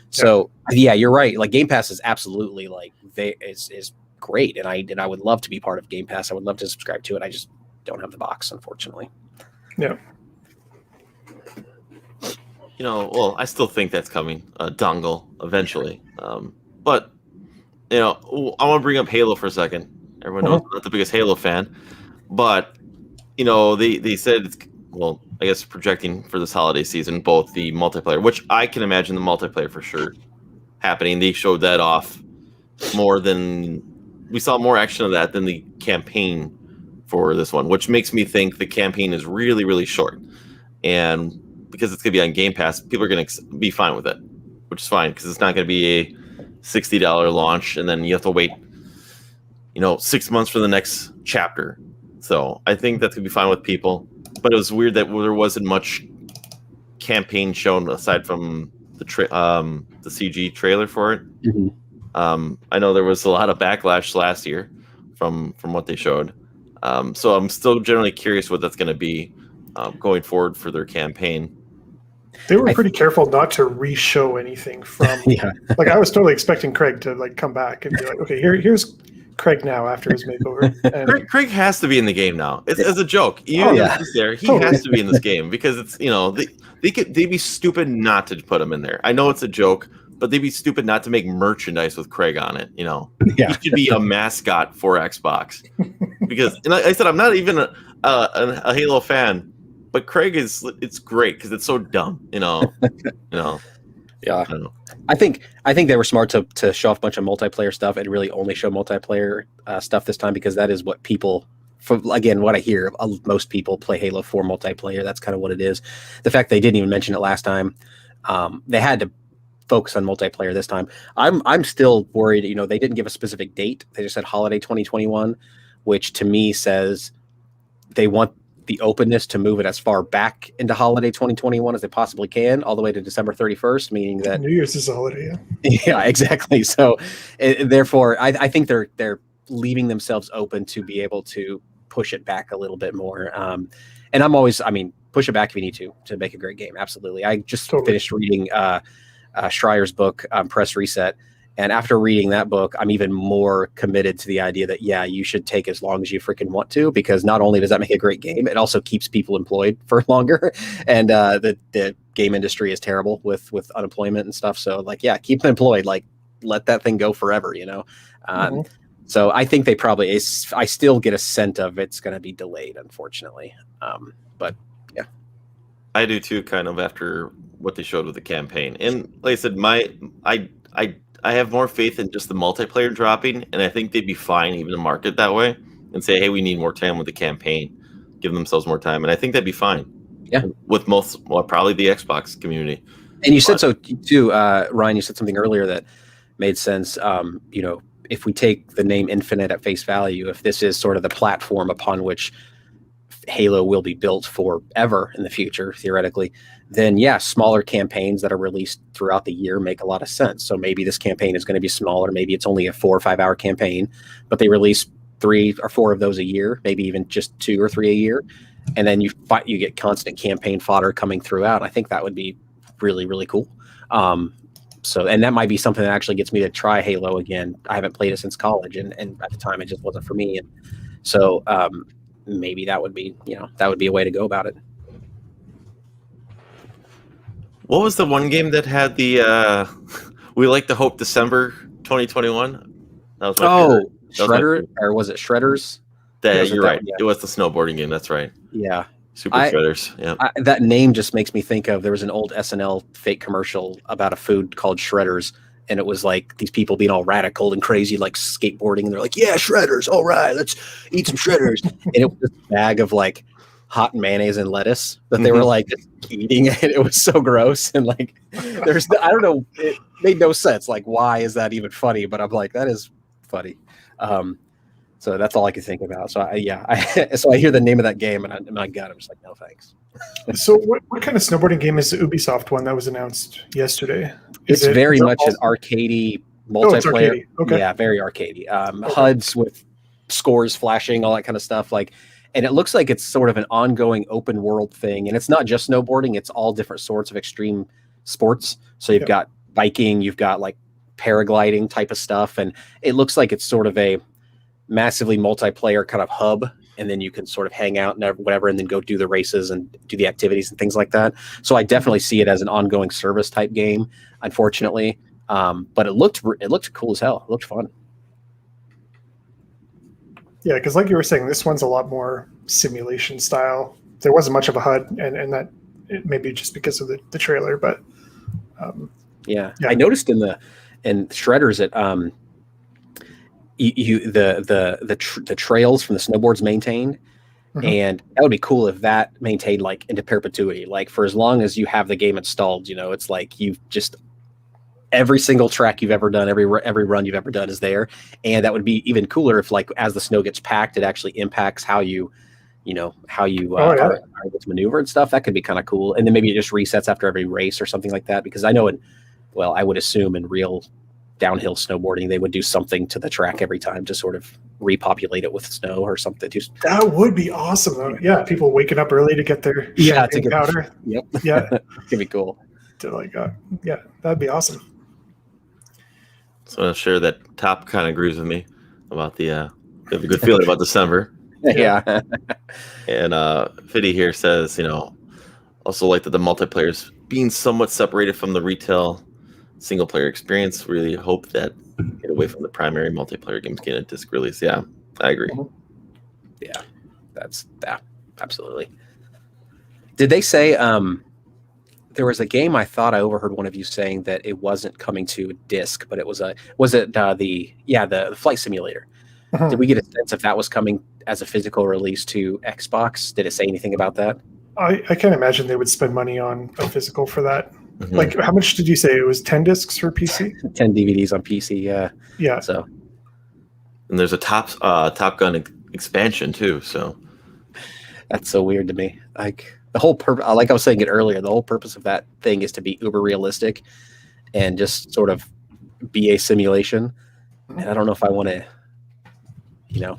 So yeah, you're right. Like, Game Pass is absolutely is great, and I would love to be part of Game Pass. I would love to subscribe to it. I just don't have the box, unfortunately. Yeah. Well, I still think that's coming, a dongle eventually. But I want to bring up Halo for a second. Everyone knows I'm not the biggest Halo fan, but they said it's, well, I guess projecting for this holiday season, both the multiplayer, which I can imagine the multiplayer for sure happening. They showed that off more than we saw more action of that than the campaign for this one, which makes me think the campaign is really, really short. And because it's going to be on Game Pass, people are going to be fine with it, which is fine because it's not going to be a $60 launch and then you have to wait 6 months for the next chapter. So I think that's gonna be fine with people, but it was weird that there wasn't much campaign shown aside from the CG trailer for it. Mm-hmm. I know there was a lot of backlash last year from what they showed, so I'm still generally curious what that's going to be going forward for their campaign. They were pretty careful not to re-show anything from. Like, I was totally expecting Craig to come back and be like, "Okay, here's Craig now after his makeover." And Craig has to be in the game now. It's as a joke. He has to be in this game because it's they'd be stupid not to put him in there. I know it's a joke, but they'd be stupid not to make merchandise with Craig on it. He should be a mascot for Xbox because, and I said, I'm not even a Halo fan. But Craig it's great because it's so dumb, Yeah, I think they were smart to show off a bunch of multiplayer stuff and really only show multiplayer stuff this time because that is what people, what I hear, most people play Halo for multiplayer. That's kind of what it is. The fact they didn't even mention it last time, they had to focus on multiplayer this time. I'm still worried. They didn't give a specific date. They just said holiday 2021, which to me says they want the openness to move it as far back into holiday 2021 as they possibly can, all the way to December 31st, meaning that New Year's is a holiday. Yeah, exactly. So therefore, I think they're leaving themselves open to be able to push it back a little bit more. And push it back if you need to make a great game. Absolutely. I just finished reading Schreier's book, Press Reset. And after reading that book, I'm even more committed to the idea that, you should take as long as you freaking want to, because not only does that make a great game, it also keeps people employed for longer. And the game industry is terrible with unemployment and stuff. So keep them employed, let that thing go forever, So I think they probably, I still get a scent of it's going to be delayed, unfortunately. But yeah. I do too, kind of after what they showed with the campaign. And like I said, I have more faith in just the multiplayer dropping, and I think they'd be fine even to market that way and say, hey, we need more time with the campaign, give themselves more time, and I think that'd be fine. Yeah, with probably the Xbox community. And you said so too, Ryan. You said something earlier that made sense. If we take the name Infinite at face value, if this is sort of the platform upon which Halo will be built forever in the future, theoretically, then yeah, smaller campaigns that are released throughout the year make a lot of sense. So maybe this campaign is going to be smaller. Maybe it's only a 4 or 5 hour campaign, but they release 3 or 4 of those a year, maybe even just 2 or 3 a year. And then you get constant campaign fodder coming throughout. I think that would be really, really cool. And that might be something that actually gets me to try Halo again. I haven't played it since college, and at the time it just wasn't for me. And so maybe that would be a way to go about it. What was the one game that had the we like to hope December 2021? That was my favorite. Shredder, or was it Shredders? You're right. Yeah. It was the snowboarding game. That's right. Yeah. Super Shredders. Yeah. That name just makes me think of, there was an old SNL fake commercial about a food called Shredders, and it was like these people being all radical and crazy, like skateboarding, and they're like, "Yeah, Shredders. All right, let's eat some Shredders." And it was this bag of like hot mayonnaise and lettuce that they were like eating it. It was so gross, and like I don't know, it made no sense. Like, why is that even funny? But I'm like, that is funny. So that's all I could think about. So so I hear the name of that game, and my God, I'm just like, no thanks. So what kind of snowboarding game is the Ubisoft one that was announced yesterday? It's very much an arcadey multiplayer. Arcadey. Okay. Yeah, very arcadey. HUDs with scores flashing, all that kind of stuff. And it looks like it's sort of an ongoing open world thing. And it's not just snowboarding; it's all different sorts of extreme sports. So you've got biking, you've got like paragliding type of stuff, and it looks like it's sort of a massively multiplayer kind of hub, and then you can sort of hang out and whatever, and then go do the races and do the activities and things like that. So I definitely see it as an ongoing service type game, unfortunately. But it looked cool as hell. It looked fun. Yeah, because like you were saying, this one's a lot more simulation style. There wasn't much of a HUD, and that maybe just because of the trailer, but I noticed in Shredders that the trails from the snowboards maintained, and that would be cool if that maintained like into perpetuity, like for as long as you have the game installed. It's like you've just every single track you've ever done, every run you've ever done is there, and that would be even cooler if, like, as the snow gets packed, it actually impacts how you are able to maneuver and stuff. That could be kind of cool, and then maybe it just resets after every race or something like that. Because I know I would assume in real downhill snowboarding they would do something to the track every time to sort of repopulate it with snow or something. That would be awesome though. Yeah, people waking up early to get their powder. Yep. Yeah. Could be cool. That'd be awesome. So I'm sure that Top kind of agrees with me about they have a good feeling about December. Yeah. And Fiddy here says, also like that the multiplayers being somewhat separated from the retail single player experience. Really hope that get away from the primary multiplayer games getting a disc release. Yeah, I agree. Yeah, absolutely. Did they say there was a game I thought I overheard one of you saying that it wasn't coming to a disc, but it was the flight simulator? Did we get a sense if that was coming as a physical release to Xbox? Did it say anything about that? I can't imagine they would spend money on a physical for that. Like, how much did you say it was? 10 discs for PC? 10 DVDs on PC. Yeah. So, and there's a Top Gun expansion too. So that's so weird to me. Like the whole purpose, like I was saying it earlier, the whole purpose of that thing is to be uber realistic and just sort of be a simulation. And I don't know if I want to,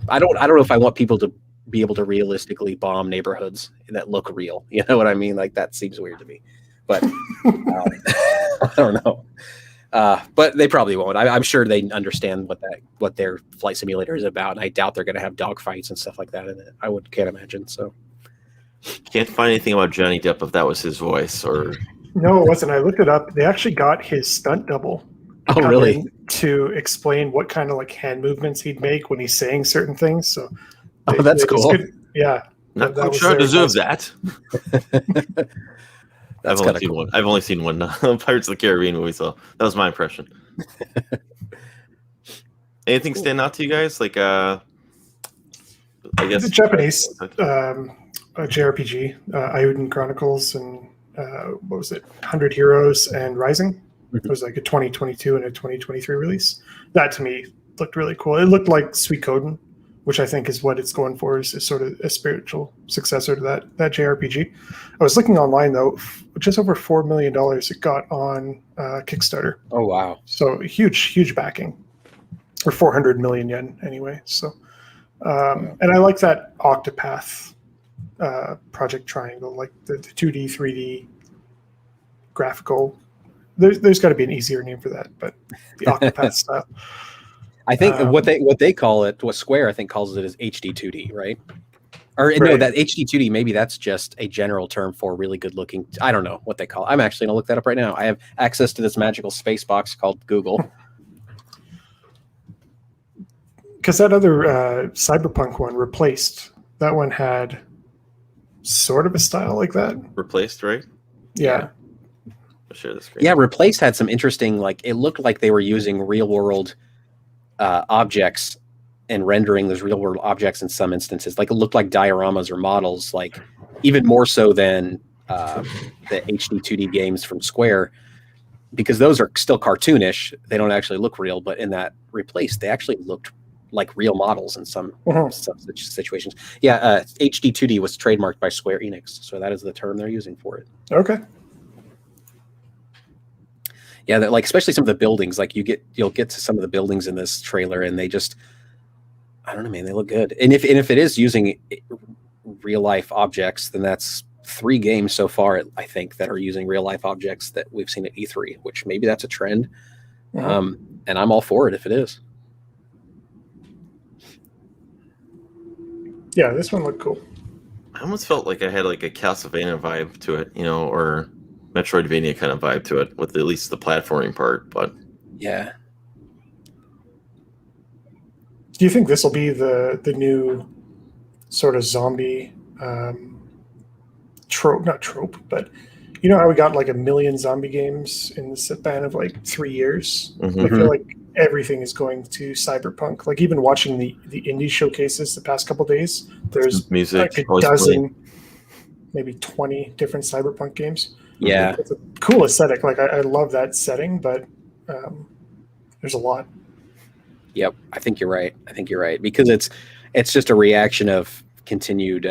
I don't know if I want people to be able to realistically bomb neighborhoods that look real. You know what I mean? Like, that seems weird to me. But I don't know. But they probably won't. I'm sure they understand what their flight simulator is about, and I doubt they're going to have dogfights and stuff like that in it. Can't imagine. So can't find anything about Johnny Depp if that was his voice or. No, it wasn't. I looked it up. They actually got his stunt double. Oh, really? To explain what kind of like hand movements he'd make when he's saying certain things. So. That's cool. Not quite sure I deserve that. I've only seen one Pirates of the Caribbean movie, so that was my impression. Anything stand out to you guys? Like, I guess the Japanese JRPG, Ayuden Chronicles, and what was it, 100 Heroes and Rising. It was like a 2022 and a 2023 release. That to me looked really cool. It looked like Suikoden, which I think is what it's going for, is sort of a spiritual successor to that JRPG. I was looking online though, just over $4 million it got on Kickstarter. Oh wow! So huge backing, or 400 million yen anyway. So, and I like that Octopath Project Triangle, like the 2D, 3D graphical. There's got to be an easier name for that, but the Octopath style. I think what they call it, what Square I think calls it, is HD 2D, right? Or no, that HD 2D, maybe that's just a general term for really good looking. I don't know what they call it. I'm actually gonna look that up right now. I have access to this magical space box called Google. Because that other Cyberpunk one, Replaced, that one had sort of a style like that. Replaced, right? Yeah. I'll share the screen. Yeah, Replaced had some interesting, like, it looked like they were using real world objects and rendering those real world objects in some instances. Like, it looked like dioramas or models, like even more so than the HD 2D games from Square, because those are still cartoonish. They don't actually look real, but in that Replaced, they actually looked like real models in some situations. Yeah, HD 2D was trademarked by Square Enix, so that is the term they're using for it. Okay. Yeah, that, like, especially some of the buildings, like you'll get to some of the buildings in this trailer, and they just, I don't know, man, they look good. And if it is using real life objects, then that's 3 games so far, I think, that are using real life objects that we've seen at E3, which maybe that's a trend. And I'm all for it if it is. Yeah, this one looked cool. I almost felt like I had like a Castlevania vibe to it, or Metroidvania kind of vibe to it, with at least the platforming part. But yeah, do you think this will be the new sort of zombie trope? Not trope, but you know how we got like 1 million zombie games in the span of like 3 years? I feel like everything is going to Cyberpunk. Like, even watching the indie showcases the past couple days, there's music, like a dozen, maybe 20 different Cyberpunk games. Yeah, it's a cool aesthetic. Like, I love that setting, but there's a lot. Yep, I think you're right. Because it's just a reaction of continued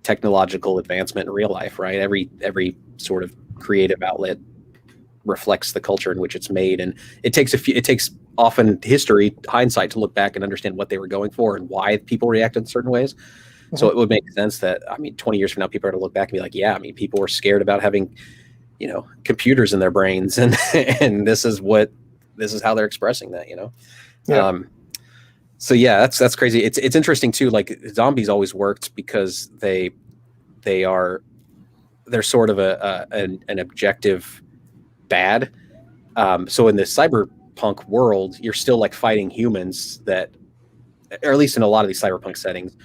technological advancement in real life, right? Every sort of creative outlet reflects the culture in which it's made, and it takes often history, hindsight, to look back and understand what they were going for and why people reacted in certain ways. So it would make sense that, 20 years from now, people are going to look back and be like, yeah, people were scared about having, computers in their brains, and and this is how they're expressing that, Yeah. So yeah, that's crazy. It's interesting too. Like, zombies always worked because they're sort of an objective bad. So in the cyberpunk world, you're still like fighting humans that, or at least in a lot of these cyberpunk settings,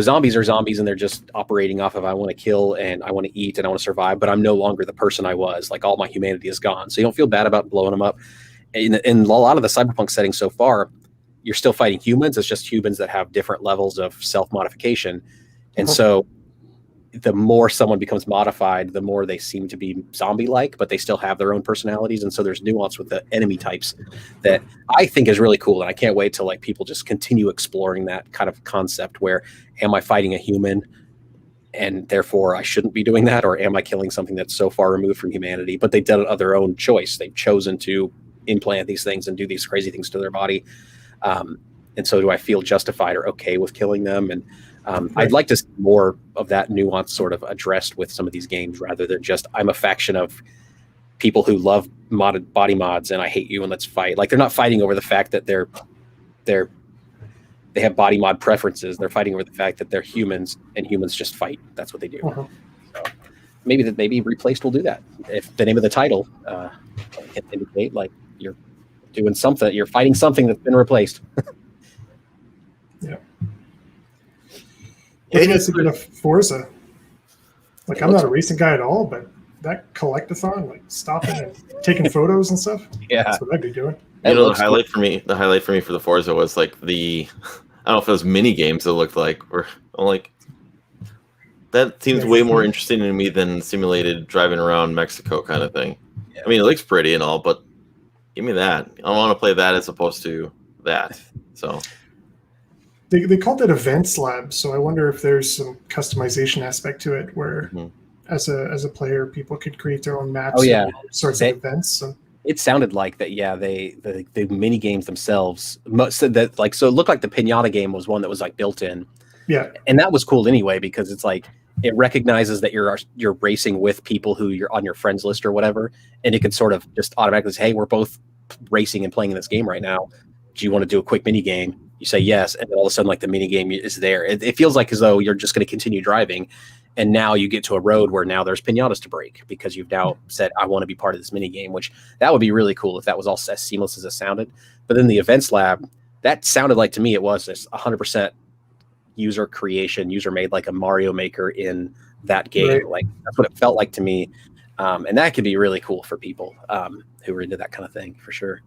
zombies are zombies, and they're just operating off of, I want to kill and I want to eat and I want to survive, but I'm no longer the person I was. Like, all my humanity is gone. So you don't feel bad about blowing them up. In a lot of the cyberpunk settings so far, you're still fighting humans. It's just humans that have different levels of self-modification. And so the more someone becomes modified, the more they seem to be zombie-like, but they still have their own personalities. And so there's nuance with the enemy types that I think is really cool. And I can't wait till like people just continue exploring that kind of concept where, am I fighting a human and therefore I shouldn't be doing that? Or am I killing something that's so far removed from humanity, but they did it of their own choice? They've chosen to implant these things and do these crazy things to their body. And so do I feel justified or okay with killing them? And I'd like to see more of that nuance sort of addressed with some of these games, rather than just, I'm a faction of people who love modded body mods and I hate you and let's fight. Like, they're not fighting over the fact that they have body mod preferences. They're fighting over the fact that they're humans, and humans just fight. That's what they do. So maybe Replaced will do that. If the name of the title can indicate, like, you're doing something, you're fighting something that's been replaced. Yeah. What do you guys think of Forza? Like, I'm not a racing guy at all, but that collectathon, like stopping and taking photos and stuff. Yeah, that's what I'd be doing. You know, the highlight for me for the Forza was like I don't know if it was mini games. It looked like, or I'm like, that seems way more interesting to me than simulated driving around Mexico kind of thing. I mean, it looks pretty and all, but give me that. I want to play that as opposed to that. So they called it Events Lab, so I wonder if there's some customization aspect to it where, as a player, people could create their own maps. Oh yeah, and sorts of events. So. It sounded like that. Yeah, the mini games themselves said that like so. It looked like the Pinata game was one that was like built in. Yeah, and that was cool anyway because it's like it recognizes that you're racing with people who you're on your friends list or whatever, and it could sort of just automatically say, "Hey, we're both racing and playing in this game right now. Do you want to do a quick mini game?" You say yes, and then all of a sudden, like the mini game is there. It feels like as though you're just going to continue driving, and now you get to a road where now there's pinatas to break because you've now said, "I want to be part of this mini game," which that would be really cool if that was all as seamless as it sounded. But then the Events Lab, that sounded like to me it was just 100% user creation, user made, like a Mario Maker in that game. Right. Like that's what it felt like to me, and that could be really cool for people who are into that kind of thing for sure.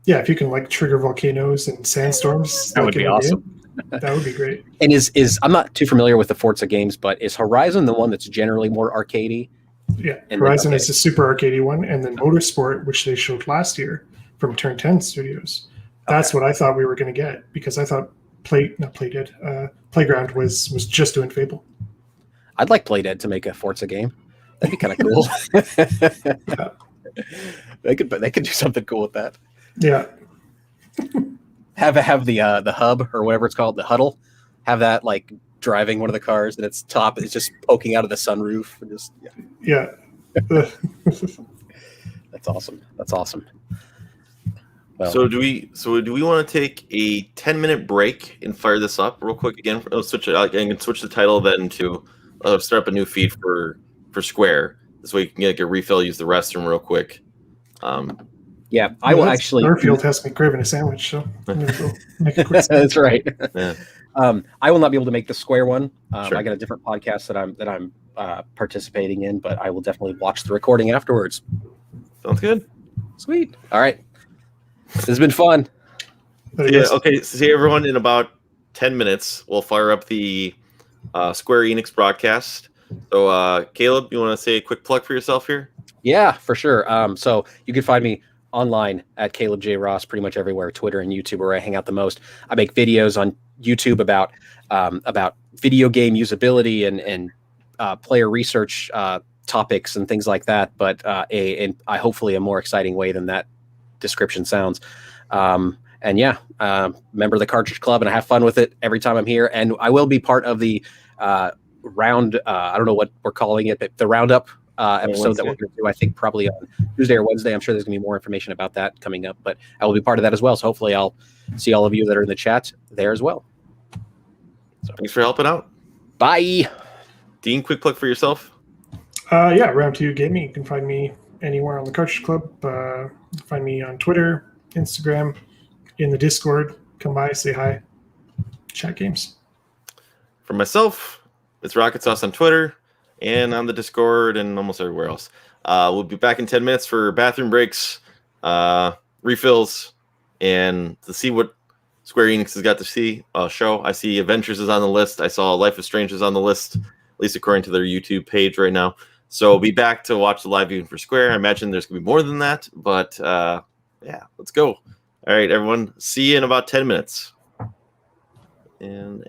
Yeah, if you can like trigger volcanoes and sandstorms, That would be awesome. That would be great. And is I'm not too familiar with the Forza games, but is Horizon the one that's generally more arcadey? Yeah, Horizon is the super arcadey one, and then Motorsport, which they showed last year from Turn 10 Studios. That's what I thought we were going to get because I thought Playground was just doing Fable. I'd like Playdead to make a Forza game. That'd be kind of cool. They could do something cool with that. Yeah. Have the hub or whatever it's called, the huddle, have that like driving one of the cars and its top is just poking out of the sunroof and just yeah. That's awesome. That's awesome. Well, So do we want to take a 10-minute break and fire this up real quick again? I'll switch it out and switch the title then to start up a new feed for Square. This way you can get a refill, use the restroom real quick. Yeah, I will actually. Starfield has me craving a sandwich, so I'm gonna go make a quick. That's right. Yeah. I will not be able to make the Square one. Sure. I got a different podcast that I'm participating in, but I will definitely watch the recording afterwards. Sounds good. Sweet. All right. This has been fun. Yeah. Okay. See everyone in about 10 minutes. We'll fire up the Square Enix broadcast. So, Caleb, you want to say a quick plug for yourself here? Yeah, for sure. So you can find me online at Caleb J. Ross pretty much everywhere, Twitter and YouTube, where I hang out the most. I make videos on YouTube about video game usability and player research topics and things like that, but in hopefully a more exciting way than that description sounds. And yeah, member of the Cartridge Club, and I have fun with it every time I'm here. And I will be part of the round. I don't know what we're calling it, but the roundup episode that we're going to do, I think probably on Tuesday or Wednesday. I'm sure there's going to be more information about that coming up, but I will be part of that as well. So hopefully I'll see all of you that are in the chat there as well. So, thanks for helping out. Bye. Dean, quick plug for yourself. Yeah, Round 2 Gaming. You can find me anywhere on the Cartridge Club. Find me on Twitter, Instagram, in the Discord. Come by, say hi, chat games. For myself, it's Rocket Sauce on Twitter and on the Discord and almost everywhere else. We'll be back in 10 minutes for bathroom breaks, refills, and to see what Square Enix has got to show. I see Adventures is on the list. I saw Life is Strange is on the list, at least according to their YouTube page right now. So we'll be back to watch the live viewing for Square. I imagine there's going to be more than that, but yeah, let's go. All right, everyone. See you in about 10 minutes. And